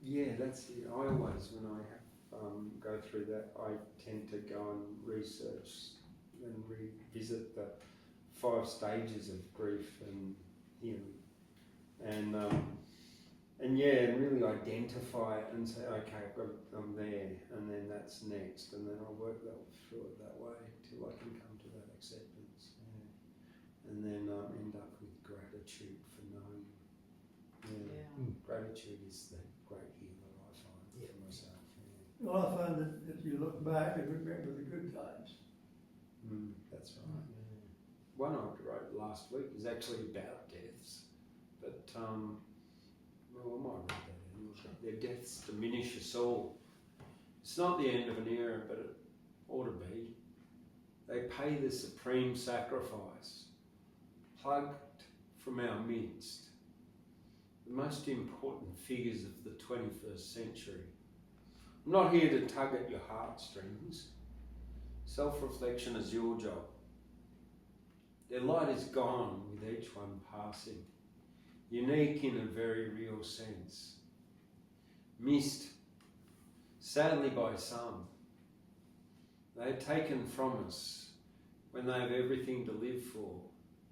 Speaker 1: Yeah, that's it. I always, when I have go through that, I tend to go and research and revisit the 5 stages of grief and healing, and really identify it and say, okay, I'm there, and then that's next, and then I'll work through it that way till I can come to that acceptance, and then end up with gratitude for knowing. Gratitude is the great healer, I find, for myself.
Speaker 4: Well, I find that you look back and remember the good times.
Speaker 1: That's right. One I wrote last week is actually about deaths, but well, I might read that anyway. Their deaths diminish us all. It's not the end of an era, but it ought to be. They pay the supreme sacrifice, plucked from our midst, the most important figures of the 21st century. I'm not here to tug at your heartstrings. Self-reflection is your job. Their light is gone with each one passing, unique in a very real sense. Missed, sadly by some. They are taken from us when they have everything to live for,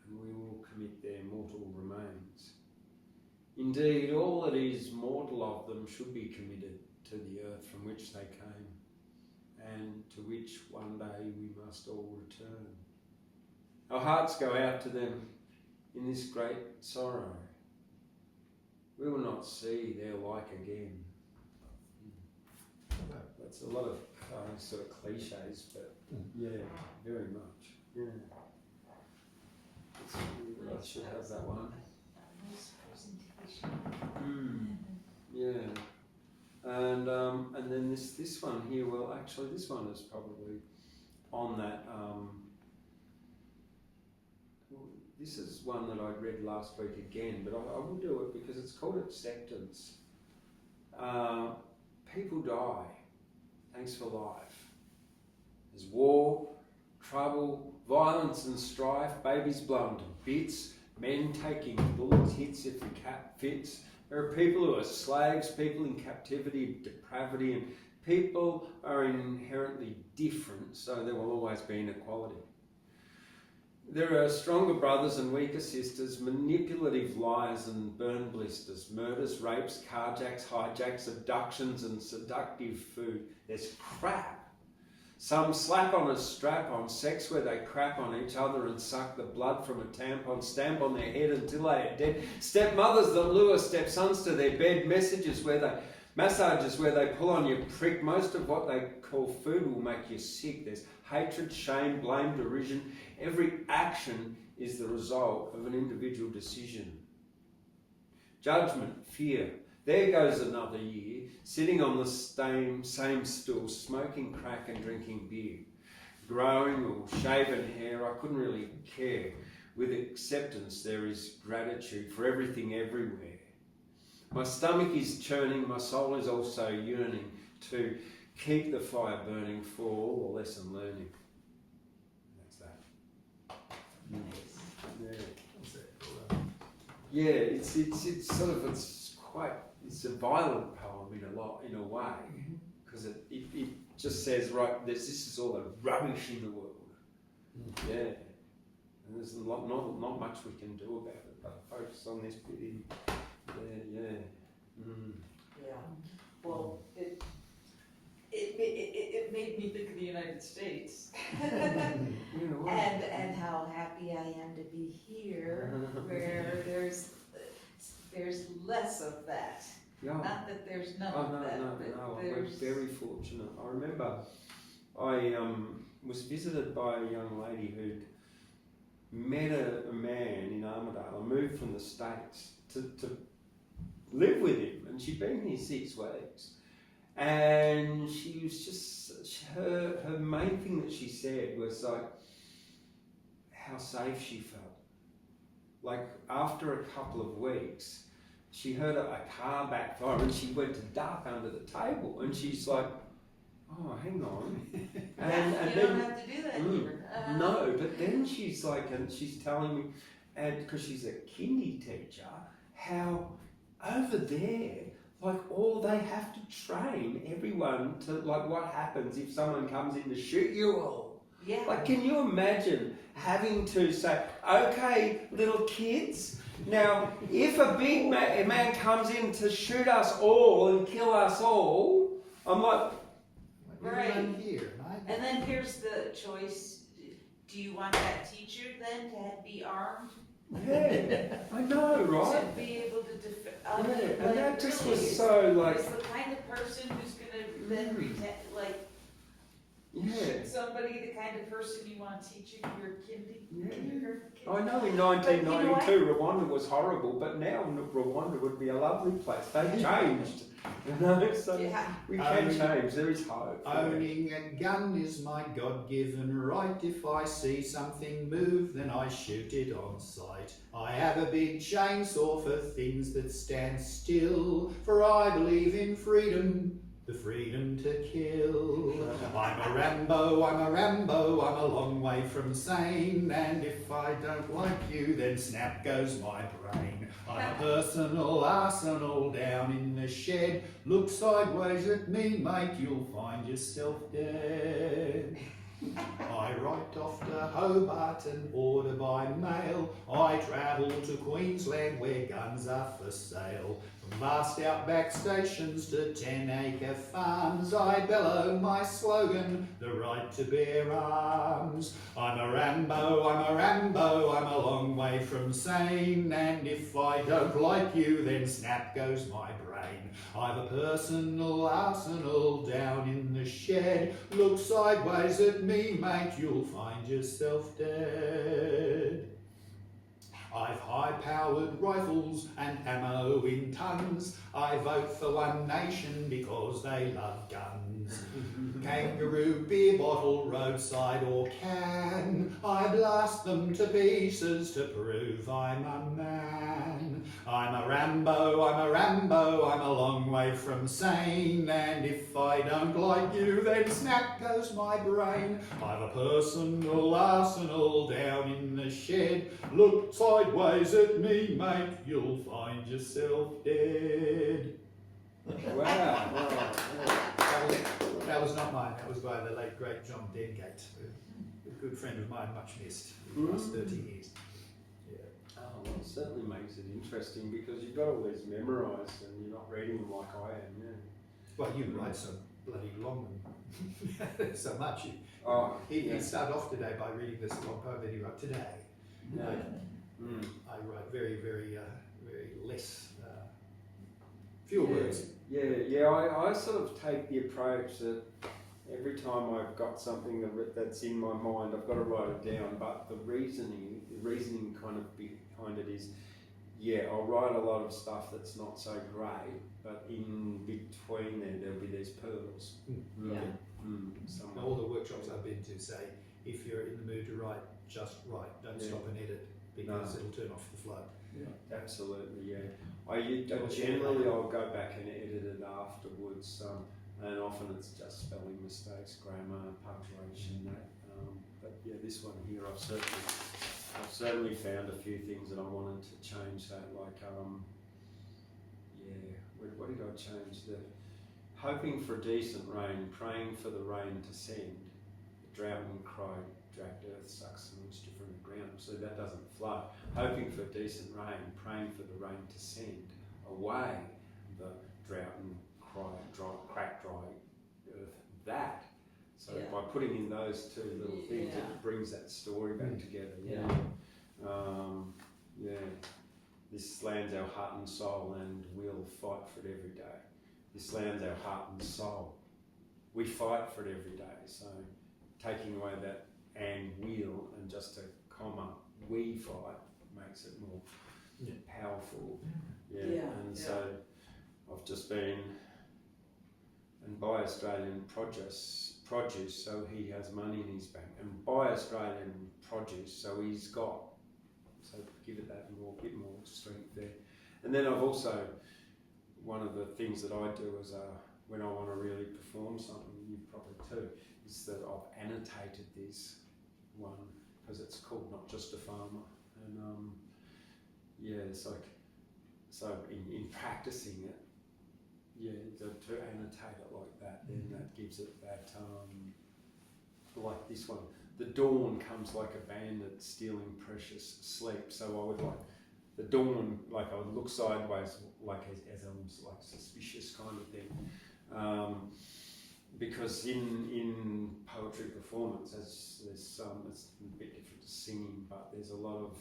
Speaker 1: and we will commit their mortal remains. Indeed, all that is mortal of them should be committed to the earth from which they came, and to which one day we must all return. Our hearts go out to them in this great sorrow. We will not see their like again. That's a lot of sort of cliches, but yeah, very much. Yeah. I should have that one.
Speaker 3: Nice presentation.
Speaker 1: Yeah. And then this one here, well actually this one is probably on that, this is one that I read last week again, but I will do it because it's called Acceptance. People die, thanks for life. There's war, trouble, violence and strife, babies blown to bits, men taking bullet hits if the cat fits. There are people who are slaves, people in captivity, depravity, and people are inherently different, so there will always be inequality. There are stronger brothers and weaker sisters, manipulative lies and burn blisters, murders, rapes, carjacks, hijacks, abductions and seductive food. There's crap. Some slap on a strap on sex where they crap on each other and suck the blood from a tampon, stamp on their head until they are dead. Stepmothers that lure stepsons to their bed, massages where they pull on your prick. Most of what they call food will make you sick. There's hatred, shame, blame, derision. Every action is the result of an individual decision. Judgment, fear. There goes another year, sitting on the same stool, smoking crack and drinking beer. Growing or shaven hair, I couldn't really care. With acceptance, there is gratitude for everything everywhere. My stomach is churning, my soul is also yearning to keep the fire burning for all the lesson learning. That's that. yeah, it's sort of it's a violent poem in a way, because it just says right this is all the rubbish in the world. Yeah, and there's not much we can do about it, but focus on this bit in yeah.
Speaker 3: Yeah. Well, it made me think of the United States.
Speaker 1: You know,
Speaker 3: And how happy I am to be here, where there's less of that.
Speaker 1: yeah.
Speaker 3: Not that there's none
Speaker 1: Oh,
Speaker 3: of that,
Speaker 1: no,
Speaker 3: but
Speaker 1: we're
Speaker 3: there's.
Speaker 1: very fortunate. I remember I was visited by a young lady who'd met a man in Armidale and moved from the States to live with him, and she'd been here 6 weeks. And she was just, her main thing that she said was like how safe she felt. Like after a couple of weeks, she heard a car backfire and she went to duck under the table, and she's like, oh, hang on. And
Speaker 3: You don't
Speaker 1: then,
Speaker 3: have to do that here.
Speaker 1: no, but then she's like, and she's telling me, and because she's a kindy teacher, how over there, like all they have to train everyone to like what happens if someone comes in to shoot you all.
Speaker 3: Yeah.
Speaker 1: Like, can you imagine having to say, okay, little kids, now if a big man comes in to shoot us all and kill us all, I'm like,
Speaker 3: Right.
Speaker 2: I'm here, right?
Speaker 3: And then here's the choice, do you want that teacher then to be armed?
Speaker 1: yeah, I know, right?
Speaker 3: To be able to defend,
Speaker 1: Yeah, and that just
Speaker 3: really
Speaker 1: was so like,
Speaker 3: is the kind of person who's gonna then pretend, like,
Speaker 1: yeah.
Speaker 3: shoot somebody the kind of person you want teaching your kindergarten kids?
Speaker 1: I know in
Speaker 3: But you know
Speaker 1: 1992 Rwanda was horrible, but now Rwanda would be a lovely place. They've changed, you know, so
Speaker 3: Yeah.
Speaker 1: we can change. There is hope.
Speaker 2: Owning a gun is my God-given right. If I see something move, then I shoot it on sight. I have a big chainsaw for things that stand still, for I believe in freedom, the freedom to kill. I'm a Rambo, I'm a long way from sane, and if I don't like you, then snap goes my brain. I'm a personal arsenal down in the shed. Look sideways at me, mate, you'll find yourself dead. I write off to Hobart and order by mail. I travel to Queensland where guns are for sale. From vast outback stations to 10-acre farms, I bellow my slogan, the right to bear arms. I'm a Rambo, I'm a long way from sane, and if I don't like you, then snap goes my brain. I've a personal arsenal down in the shed. Look sideways at me, mate, you'll find yourself dead. I've high-powered rifles and ammo in tons. I vote for One Nation because they love guns. Kangaroo, beer bottle, roadside or can, I blast them to pieces to prove I'm a man. I'm a Rambo, I'm a long way from sane, and if I don't like you, then snap goes my brain. I've a personal arsenal down in the shed. Look sideways at me, mate, you'll find yourself dead.
Speaker 1: Wow.
Speaker 2: That was not mine, that was by the late great John Dengate, a good friend of mine, much missed, for the last 30 years.
Speaker 1: Oh, well, it certainly makes it interesting because you've got all these memorised and you're not reading them like I am. Yeah.
Speaker 2: Well, you write so bloody long and so much. He'd start off today by reading this long poem that he wrote today.
Speaker 1: Yeah.
Speaker 2: I write very, very, very less, fewer words.
Speaker 1: Yeah. I sort of take the approach that every time I've got something that's in my mind, I've got to write it down. But the reasoning kind of behind it is, I'll write a lot of stuff that's not so great, but in between there'll be these pearls.
Speaker 3: Yeah.
Speaker 2: Now, all the workshops I've been to say, if you're in the mood to write, just write. Don't stop and edit, because it'll turn off the flow.
Speaker 1: Yeah, absolutely, yeah. Generally I'll go back and edit it afterwards, and often it's just spelling mistakes, grammar, punctuation, that. But yeah, this one here I've certainly I've certainly found a few things that I wanted to change that, like, what did I change? The hoping for decent rain, praying for the rain to send. The droughting cry, dragged earth sucks and moisture from the ground, so that doesn't flood. Hoping for decent rain, praying for the rain to send away the drought and crack dry earth. That. So
Speaker 3: Yeah.
Speaker 1: by putting in those two little things,
Speaker 3: Yeah.
Speaker 1: it brings that story back together.
Speaker 3: Yeah.
Speaker 1: Yeah. This land's our heart and soul, and we'll fight for it every day. This land's our heart and soul. We fight for it every day. So taking away that and we'll and just a comma, we fight, makes it more powerful. Yeah.
Speaker 3: Yeah,
Speaker 1: And
Speaker 3: yeah.
Speaker 1: so I've just been and buy Australian produce, so he has money in his bank, and buy Australian produce, so he's got. So give it that bit more strength there. And then I've also, one of the things that I do is when I want to really perform something, you probably too, is that I've annotated this one because it's called Not Just a Farmer. And it's like, so in practicing it, to annotate it like that, then that gives it that, like this one. The dawn comes like a bandit stealing precious sleep. So I would like the dawn, like I would look sideways, like as I was like suspicious kind of thing. Because in poetry performance, there's it's a bit different to singing, but there's a lot of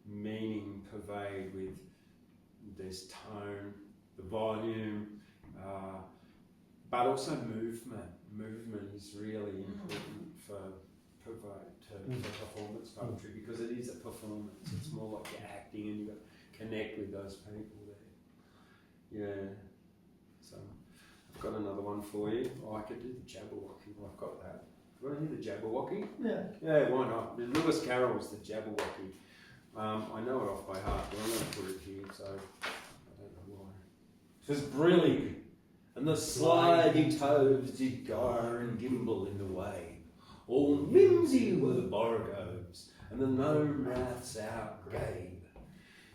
Speaker 1: meaning pervaded with there's tone, the volume, but also movement. Movement is really important for performance poetry because it is a performance. It's more like you're acting and you've got to connect with those people there. Yeah. So I've got another one for you. Oh, I could do the Jabberwocky. Well, I've got that. You want to hear the Jabberwocky?
Speaker 4: Yeah.
Speaker 1: Yeah, why not? Lewis Carroll's the Jabberwocky. I know it off by heart, but I'm going to put it here, so I don't know why. 'Twas brillig, and the sliding toves did gyre and gimble in the way. All mimsy were the borogoves, and the gnome raths outgabe.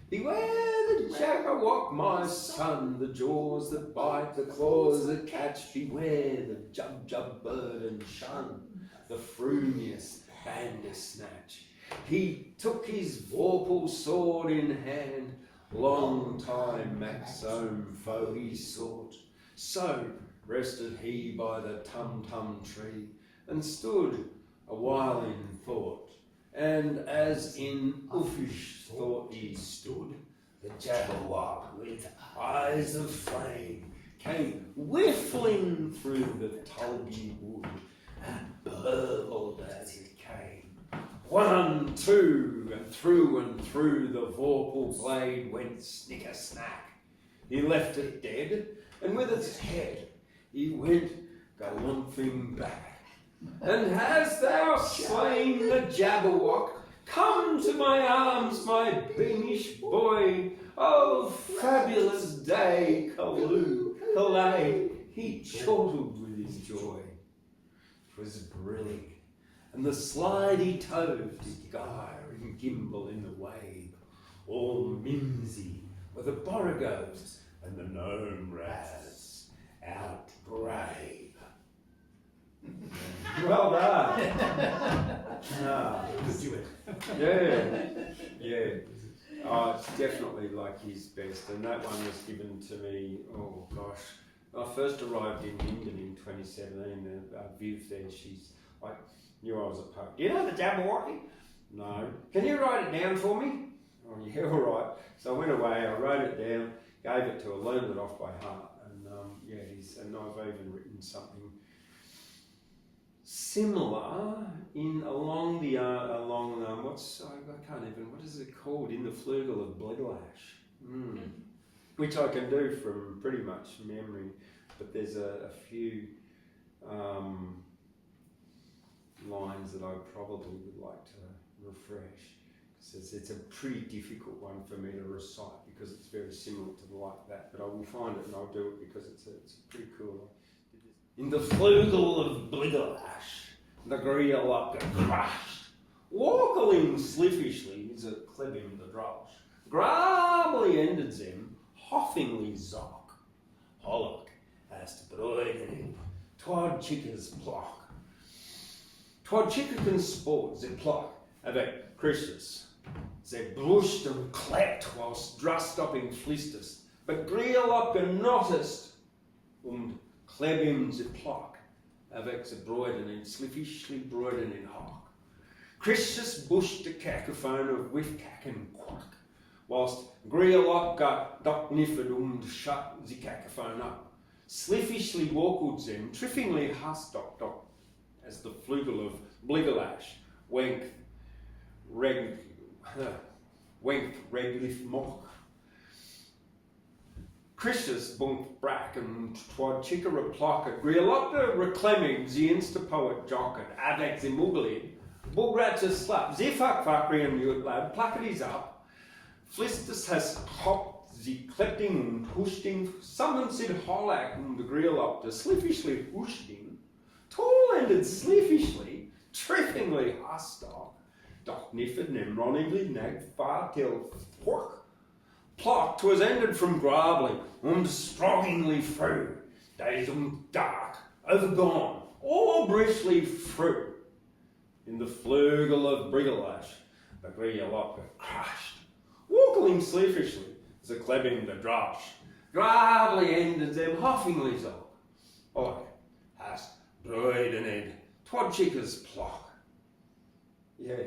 Speaker 1: Beware the Jabberwock, my son, the jaws that bite, the claws that catch. Beware the jub bird and shun the frumious bandersnatch. He took his vorpal sword in hand, long time Maxome foe he sought. So rested he by the tum-tum tree, and stood a while in thought. And as in uffish thought he stood, the Jabberwock with eyes of flame came whiffling through the tulgey wood, and burbled as it came. 1, 2, and through the vorpal blade went snicker-snack. He left it dead, and with its head he went galumphing back. And hast thou slain the Jabberwock? Come to my arms, my beamish boy. Oh, fabulous day, Callooh, Callay. He chortled with his joy. 'Twas brillig, and the slidey tove did gyre and gimble in the wave. All mimsy were the borogoves, and the gnome raths outbrave. Well done.
Speaker 2: Do it.
Speaker 1: Yeah. Oh, it's definitely like his best, and that one was given to me. Oh gosh, when I first arrived in Lyndon in 2017. Viv there, she's like, knew I was a poet. Do you know the Jabberwocky? No. Can you write it down for me? Oh yeah, all right. So I went away. I wrote it down, gave it to her, learned it off by heart, and and I've even written something similar along what is it called, in the flugel of Bliglash, which I can do from pretty much memory, but there's a few lines that I probably would like to refresh, because it's a pretty difficult one for me to recite because it's very similar to like that, but I will find it and I'll do it because it's a pretty cool one. In the flugel of Bliglash, the Grealock crashed Walking sliffishly is a klebim the drosh. Grably ended them, hoffingly zock. Hollock as to broidening, twad chickers plock. Twad chicken sport ze plock, avec Christus. Ze blushed and clapped whilst dressed up in flistus, but greel up and noticed, und klebim ze plock, avec ze broidening, sliffishly broidening hawk. Christus bushed the cacophone of whiff cack and quack, whilst Greelop got Doc Nifford shut the cacophone up. Sliffishly walked them, triffingly hussed Doc, as the flugel of Bligalash, wenked regliff mock. Christus bunked brack and twad chickera plocket, Greelopta reclaiming the insta poet jocket, avec the muggly, bugrats a slap, zifak fakri and mute lad, placketies up. Flistus has hopped the klepting and hushting, someone said hollack and the grill up to sliffishly hushting, tall-ended sliffishly, triffingly husstock, Doc Nifford and Ronively nag far till fork. Plot 'twas ended from grably, strongingly through, days dark, overgone, all brishly through. In the flugel of Brigalash, the Grialopka crashed. Walking sliffishly, the klebbing the drosh, grably ended them hoffingly zock. Oi, hast broidened, twad chickers plock. Yeah.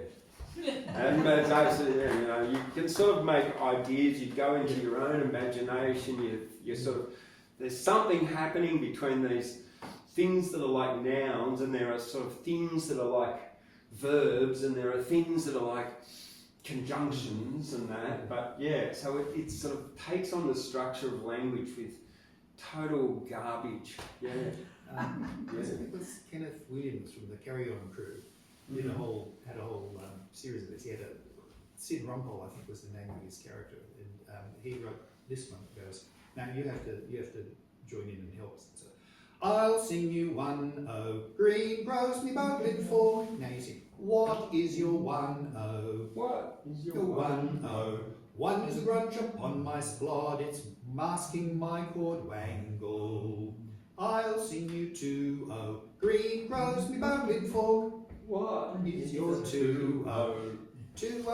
Speaker 1: And as I said, you know, you can sort of make ideas, you go into your own imagination, you sort of, there's something happening between these things that are like nouns, and there are sort of things that are like verbs, and there are things that are like conjunctions and that, but yeah, so it sort of takes on the structure of language with total garbage. Yeah.
Speaker 2: It was Kenneth Williams from the Carry On crew. Had a whole series of this. He had Sid Rumpole, I think was the name of his character, and he wrote this one. It goes, now you have to join in and help. So, I'll sing you 1-0, green grows me bogling for. Now you sing, what is your 1-0?
Speaker 1: What is your
Speaker 2: 1-0? One is a grudge upon my splod, it's masking my chord wangle. I'll sing you 2-0, green grows me bogling for. What is your 2-0? Two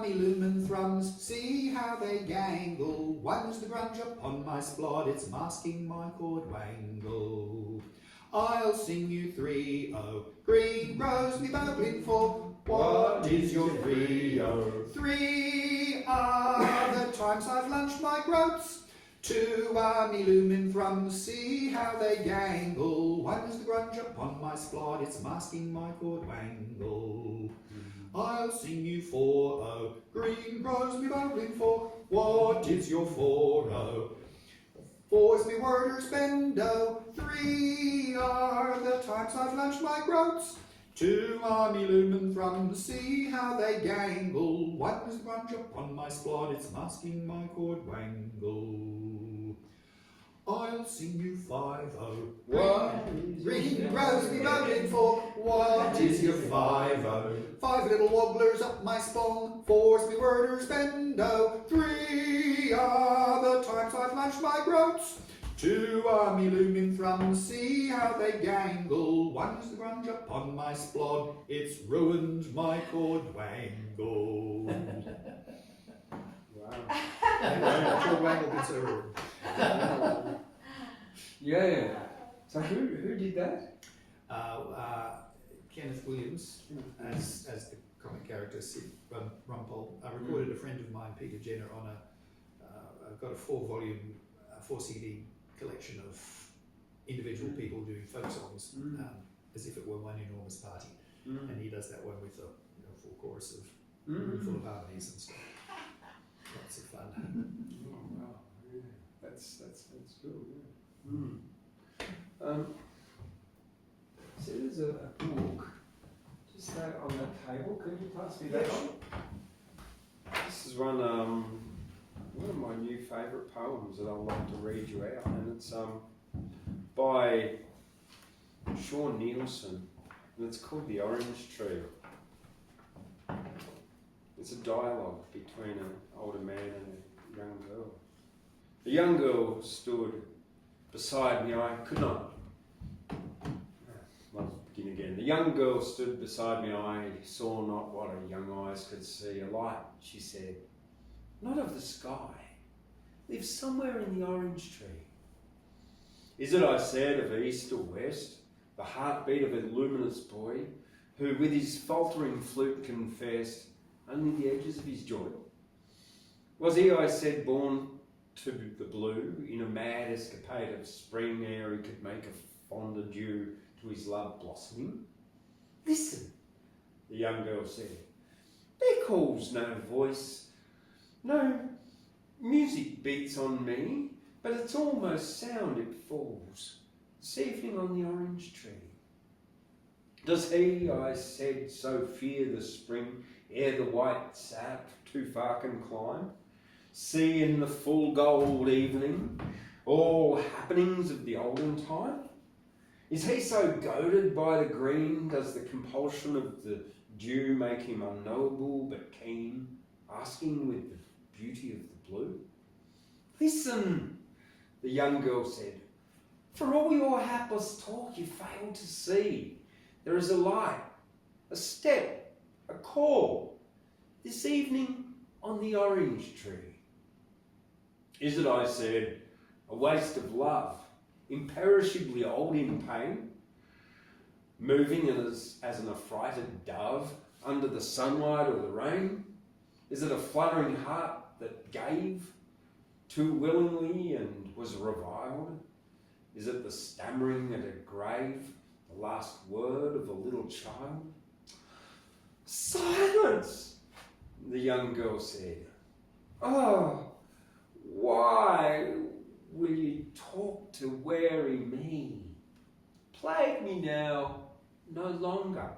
Speaker 2: me lumen thrums, see how they gangle. One's the grunge upon my splod, it's masking my chord wangle. I'll sing you 3-0, green rose me bogling for. What is your 3-0? 3 are the times I've lunched my groats. 2 are me lumen thrums, see how they gangle. One's the grunge upon my splod, it's masking my chord wangle. I'll sing you 4-0, green grows me bogling for. What is your 4-0? 4's me worders bendo. 3 are the times I've lunched my groats. 2 are me lumen thrums, see how they gangle. 1 is the grunge upon my splod, it's masking my chord wangle. I'll sing you 5-0. Green grows me bogling for. What is your 5-0? 5 little wobblers up my spawn. 4's me worders bendo. 3 are the times I've lunched my groats. 2 are me looming thrums, see how they gangle. 1's the grunge upon my splod, it's ruined my chord wangle.
Speaker 1: Wow.
Speaker 2: Chord wangle gets over.
Speaker 1: Yeah. So who did that?
Speaker 2: Kenneth Williams as the comic character Sid Rumpole. I recorded a friend of mine, Peter Jenner, on I've got a 4-volume, 4-CD collection of individual people doing folk songs as if it were one enormous party. And he does that one with a full chorus of room full of harmonies and stuff. Lots of fun.
Speaker 1: Oh wow, yeah. That's cool, yeah. So there's a book, just that on the table, could you pass me that on? This is one of my new favourite poems that I'd like to read you out, and it's by Sean Nielsen, and it's called The Orange Tree. It's a dialogue between an older man and a young girl. The young girl stood beside me. I could not. I'll begin again. The young girl stood beside me. I saw not what her young eyes could see. A light, she said, not of the sky, lives somewhere in the orange tree. Is it, I said, of east or west, the heartbeat of a luminous boy, who with his faltering flute confessed only the edges of his joy? Was he, I said, born to the blue in a mad escapade of spring ere he could make a fond adieu to his love blossoming? Listen, the young girl said, there calls no voice, no music beats on me, but it's almost sound it falls, this evening on the orange tree. Does he, I said, so fear the spring, ere the white sap too far can climb? See in the full gold evening all happenings of the olden time? Is he so goaded by the green, does the compulsion of the dew make him unknowable but keen, asking with the beauty of the blue? Listen, the young girl said, for all your hapless talk you fail to see. There is a light, a step, a call, this evening on the orange tree. Is it, I said, a waste of love, imperishably old in pain, moving as an affrighted dove under the sunlight or the rain? Is it a fluttering heart that gave too willingly and was reviled? Is it the stammering at a grave, the last word of a little child? Silence, the young girl said. Oh, why will you talk to weary me? Plague me now no longer,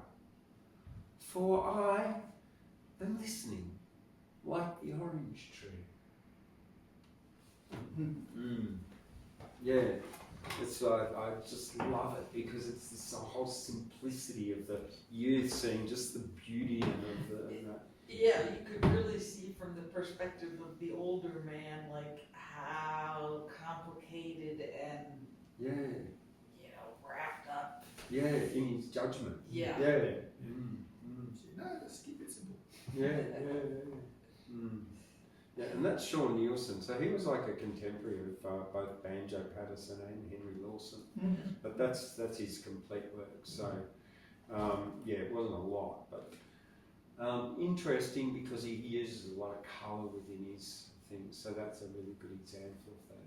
Speaker 1: for I am listening like the orange tree. Yeah, it's I just love it because it's this whole simplicity of the youth seeing just the beauty and of the.
Speaker 5: Yeah, you could really see from the perspective of the older man, like how complicated and
Speaker 1: Yeah,
Speaker 5: wrapped up.
Speaker 1: yeah, in his judgment.
Speaker 5: Yeah.
Speaker 1: Yeah.
Speaker 2: No, let's keep it simple.
Speaker 1: Yeah. Yeah, and that's Sean Nielsen. So he was like a contemporary of both Banjo Patterson and Henry Lawson. But that's his complete work. So yeah, it wasn't a lot, but interesting because he uses a lot of colour within his things. So that's a really good example of that.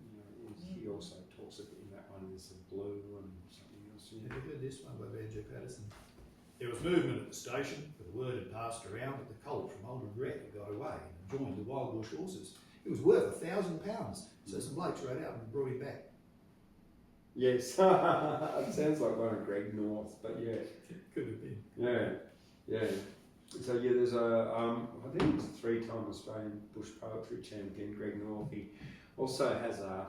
Speaker 1: He also talks a bit in that one. There's the blue and something else.
Speaker 2: Have you heard this one by Banjo Patterson? There was movement at the station, for the word had passed around that the colt from Old Regret had got away and joined the Wild Bush horses. It was worth £1,000, so some blokes rode out and brought him back.
Speaker 1: Yes, it sounds like one of Greg North, but yeah.
Speaker 2: Could have been.
Speaker 1: Yeah. So yeah, there's I think he's a 3-time Australian bush poetry champion, Greg North. He also has a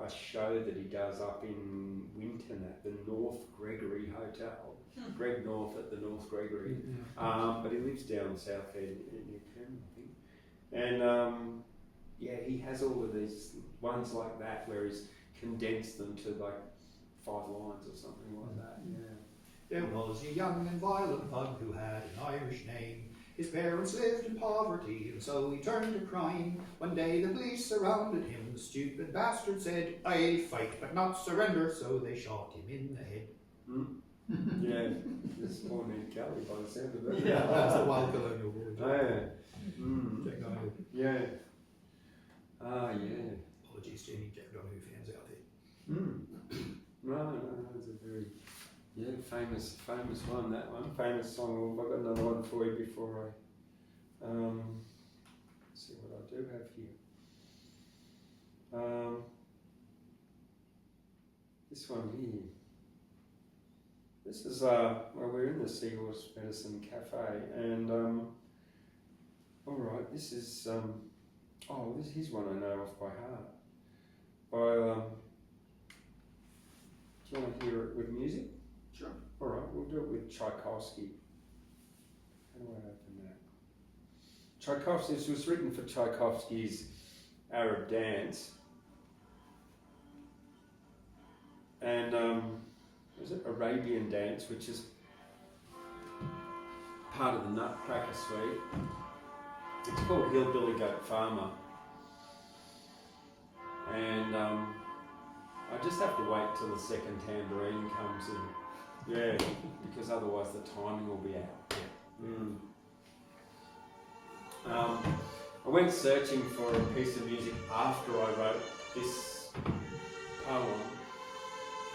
Speaker 1: show that he does up in Winton at the North Gregory Hotel. Greg North at the North Gregory. But he lives down south there near Perth, I think. And yeah, he has all of these ones like that where he's condensed them to like 5 lines or something like that. Yeah.
Speaker 2: There was a young and violent pug who had an Irish name. His parents lived in poverty, and so he turned to crime. One day the police surrounded him. The stupid bastard said, I'll fight but not surrender, so they shot him in the head.
Speaker 1: Yeah, this is more Ned Kelly by the sound of it.
Speaker 2: Yeah, that's the Wild Colonial War.
Speaker 1: Yeah.
Speaker 2: Jack Donahue.
Speaker 1: Yeah. Yeah.
Speaker 2: Apologies to any Jack Donahue fans out there.
Speaker 1: No, it's a very famous one. That one, famous song. I've got another one for you before I see what I do have here. This one here. This is well, we're in the Seahorse Medicine Cafe, and all right, this is here's one I know off by heart. By do you want to hear it with music?
Speaker 2: Sure.
Speaker 1: All right, we'll do it with Tchaikovsky. How do I open that? Tchaikovsky, this was written for Tchaikovsky's Arab Dance. And was it Arabian Dance, which is part of the Nutcracker Suite. It's called Hillbilly Goat Farmer. And I just have to wait till the second tambourine comes in. Yeah, because otherwise the timing will be out. I went searching for a piece of music after I wrote this poem,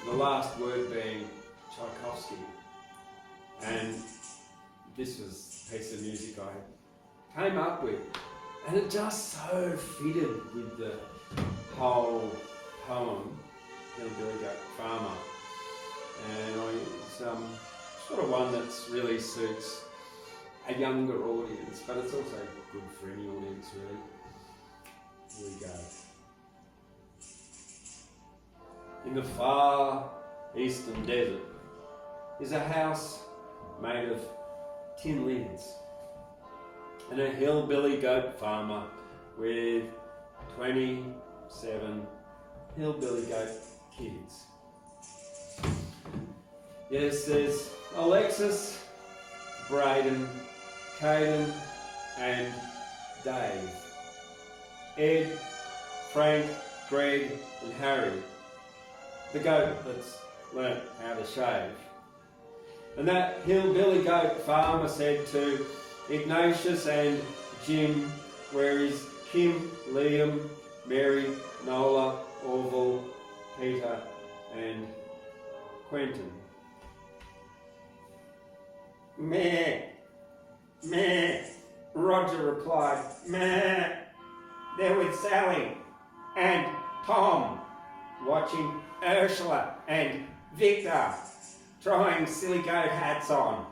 Speaker 1: the last word being Tchaikovsky. And this was a piece of music I came up with. And it just so fitted with the whole poem, Hillbilly Goat Farmer. And it's sort of one that really suits a younger audience, but it's also good for any audience, really. Here we go. In the far eastern desert is a house made of tin lids and a hillbilly goat farmer with 27 hillbilly goat kids. Yes, there's Alexis, Braden, Caden and Dave, Ed, Frank, Greg and Harry, the goat that's learnt how to shave. And that hillbilly goat farmer said to Ignatius and Jim, where is Kim, Liam, Mary, Nola, Orville, Peter and Quentin. Meh, meh, Roger replied, meh, they're with Sally and Tom, watching Ursula and Victor trying silly goat hats on.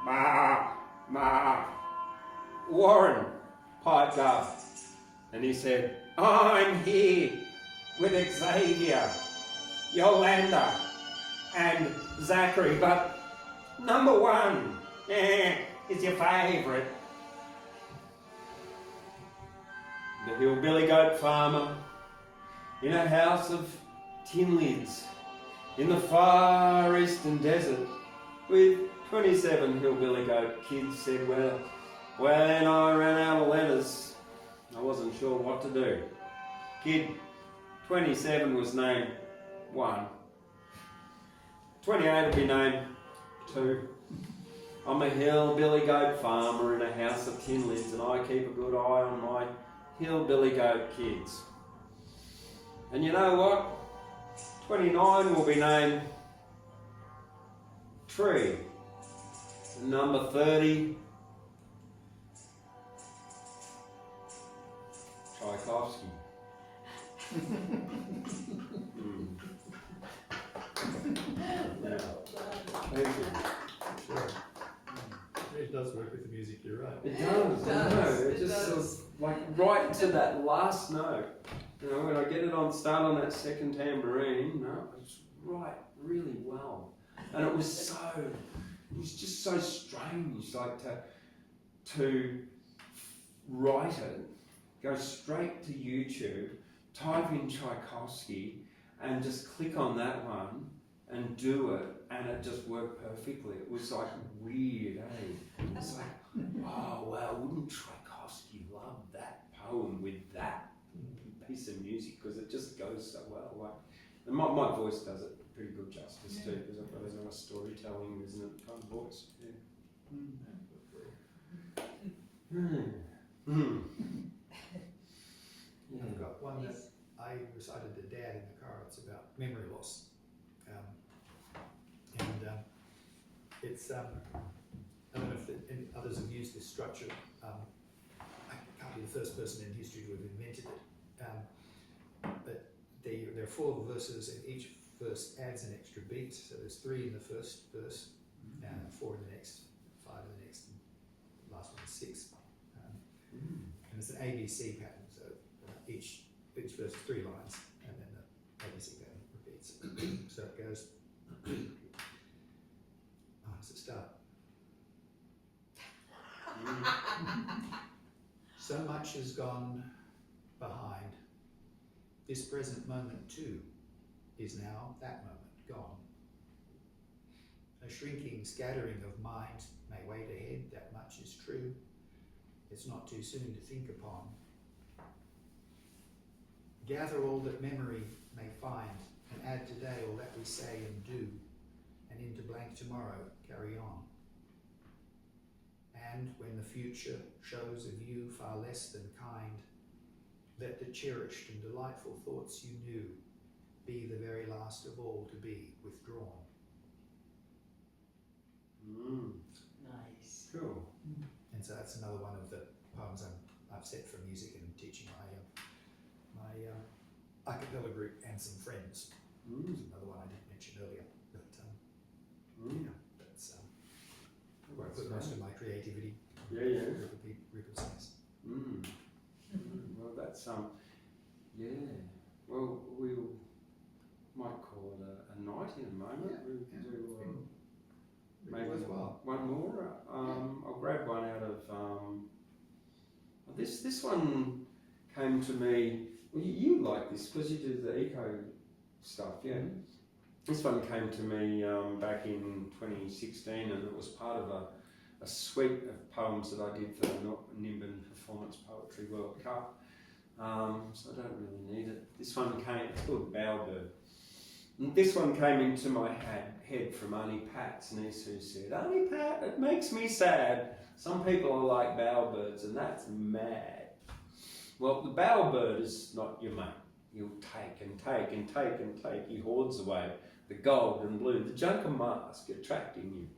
Speaker 1: Ma, ma. Warren piped up and he said, I'm here with Xavier, Yolanda and Zachary, but number one is your favourite. The hillbilly goat farmer in a house of tin lids in the far eastern desert with 27 hillbilly goat kids said, well, when I ran out of letters, I wasn't sure what to do. Kid 27 was named 1. 28 will be named 2. I'm a hillbilly goat farmer in a house of tin lids and I keep a good eye on my hillbilly goat kids. And you know what? 29 will be named Tree. And number 30, Tchaikovsky. Yeah. Thank you.
Speaker 6: Sure. It does work with the music, you're right.
Speaker 1: It does, I know. It just sort of like right to that last note. You know, when I get it on, start on that second tambourine, no, it's right really well. And it was just so strange, like to write it, go straight to YouTube, type in Tchaikovsky, and just click on that one and do it, and it just worked perfectly. It was like weird, eh? It's like, oh wow, wouldn't Tchaikovsky love that poem with that piece of music, because it just goes so well. Like, and my voice does it pretty good justice too, because I've got a nice storytelling, isn't it, kind of voice. Yeah.
Speaker 6: I've got one that I recited to Dad in the car. It's about memory loss. It's, I don't know if any others have used this structure. I can't be the first person in history to have invented it. But there are 4 verses and each verse adds an extra beat. So there's 3 in the first verse, 4 in the next, 5 in the next, and the last one is 6. And it's an ABC pattern. So each verse is 3 lines and then the ABC pattern repeats. So it goes much has gone behind, this present moment too is now that moment gone. A shrinking scattering of mind may wait ahead, that much is true. It's not too soon to think upon. Gather all that memory may find, and add today all that we say and do, and into blank tomorrow carry on. And when the future shows a view far less than kind, let the cherished and delightful thoughts you knew be the very last of all to be withdrawn.
Speaker 5: Nice.
Speaker 1: Cool.
Speaker 6: And so that's another one of the poems I've set for music and teaching my a cappella group and some friends. There's another one I didn't mention earlier, but yeah, that's where I put most of my creativity.
Speaker 1: Yeah.
Speaker 6: Group of singers.
Speaker 1: Well, that's yeah. Well, we'll might call it a night in a moment. We'll do maybe
Speaker 6: worthwhile.
Speaker 1: one more. I'll grab one out of this one came to me. Well, you like this because you do the eco stuff, yeah. This one came to me back in 2016, and it was part of a suite of poems that I did for the Nimbin Performance Poetry World Cup. So I don't really need it. This one it's called Bowerbird. And this one came into my head from Auntie Pat's niece, who said, "Auntie Pat, it makes me sad. Some people are like bowerbirds, and that's mad." Well, the bowerbird is not your mate. He'll take and take and take and take. He hoards away the gold and blue, the junk and mask attracting you.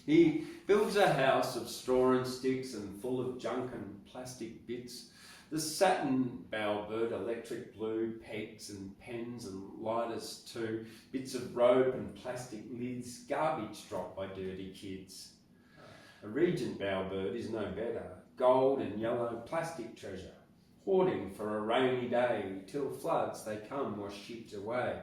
Speaker 1: He builds a house of straw and sticks and full of junk and plastic bits. The satin bowerbird, electric blue, pegs and pens and lighters too, bits of rope and plastic lids, garbage dropped by dirty kids. A regent bowerbird is no better, gold and yellow plastic treasure, hoarding for a rainy day, till floods they come or shipped away.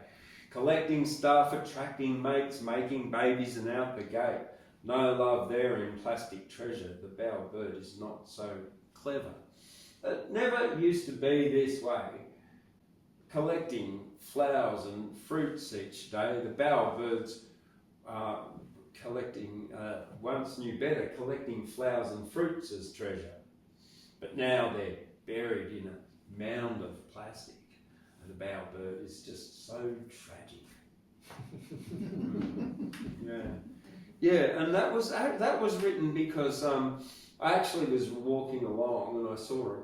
Speaker 1: Collecting stuff, attracting mates, making babies and out the gate. No love there in plastic treasure, the bowerbird is not so clever. It never used to be this way. Collecting flowers and fruits each day, the bowerbirds once knew better, collecting flowers and fruits as treasure. But now they're buried in a mound of plastic, and the bowerbird is just so tragic. Yeah, and that was written because I actually was walking along and I saw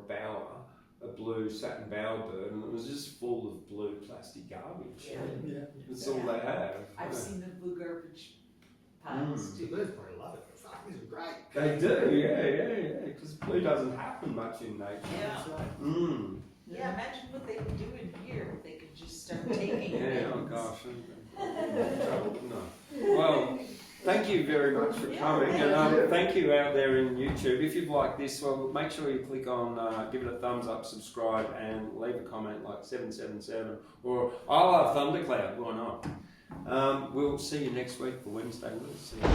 Speaker 1: a blue satin bowerbird, and it was just full of blue plastic garbage.
Speaker 5: Yeah.
Speaker 1: That's all they have.
Speaker 5: I've seen the blue garbage piles
Speaker 6: The
Speaker 5: too.
Speaker 6: birds probably love it. Fuck, these are great.
Speaker 1: They do, yeah, because blue doesn't happen much in nature.
Speaker 5: Yeah. Yeah, imagine what they could do in here if they could just start taking
Speaker 1: Yeah, oh
Speaker 5: bins.
Speaker 1: gosh. No. Well, thank you very much for coming, and thank you out there in YouTube. If you've liked this, well, make sure you click on, give it a thumbs up, subscribe, and leave a comment like 777 or I love Thundercloud. Why not? We'll see you next week for Wednesday. We'll see you.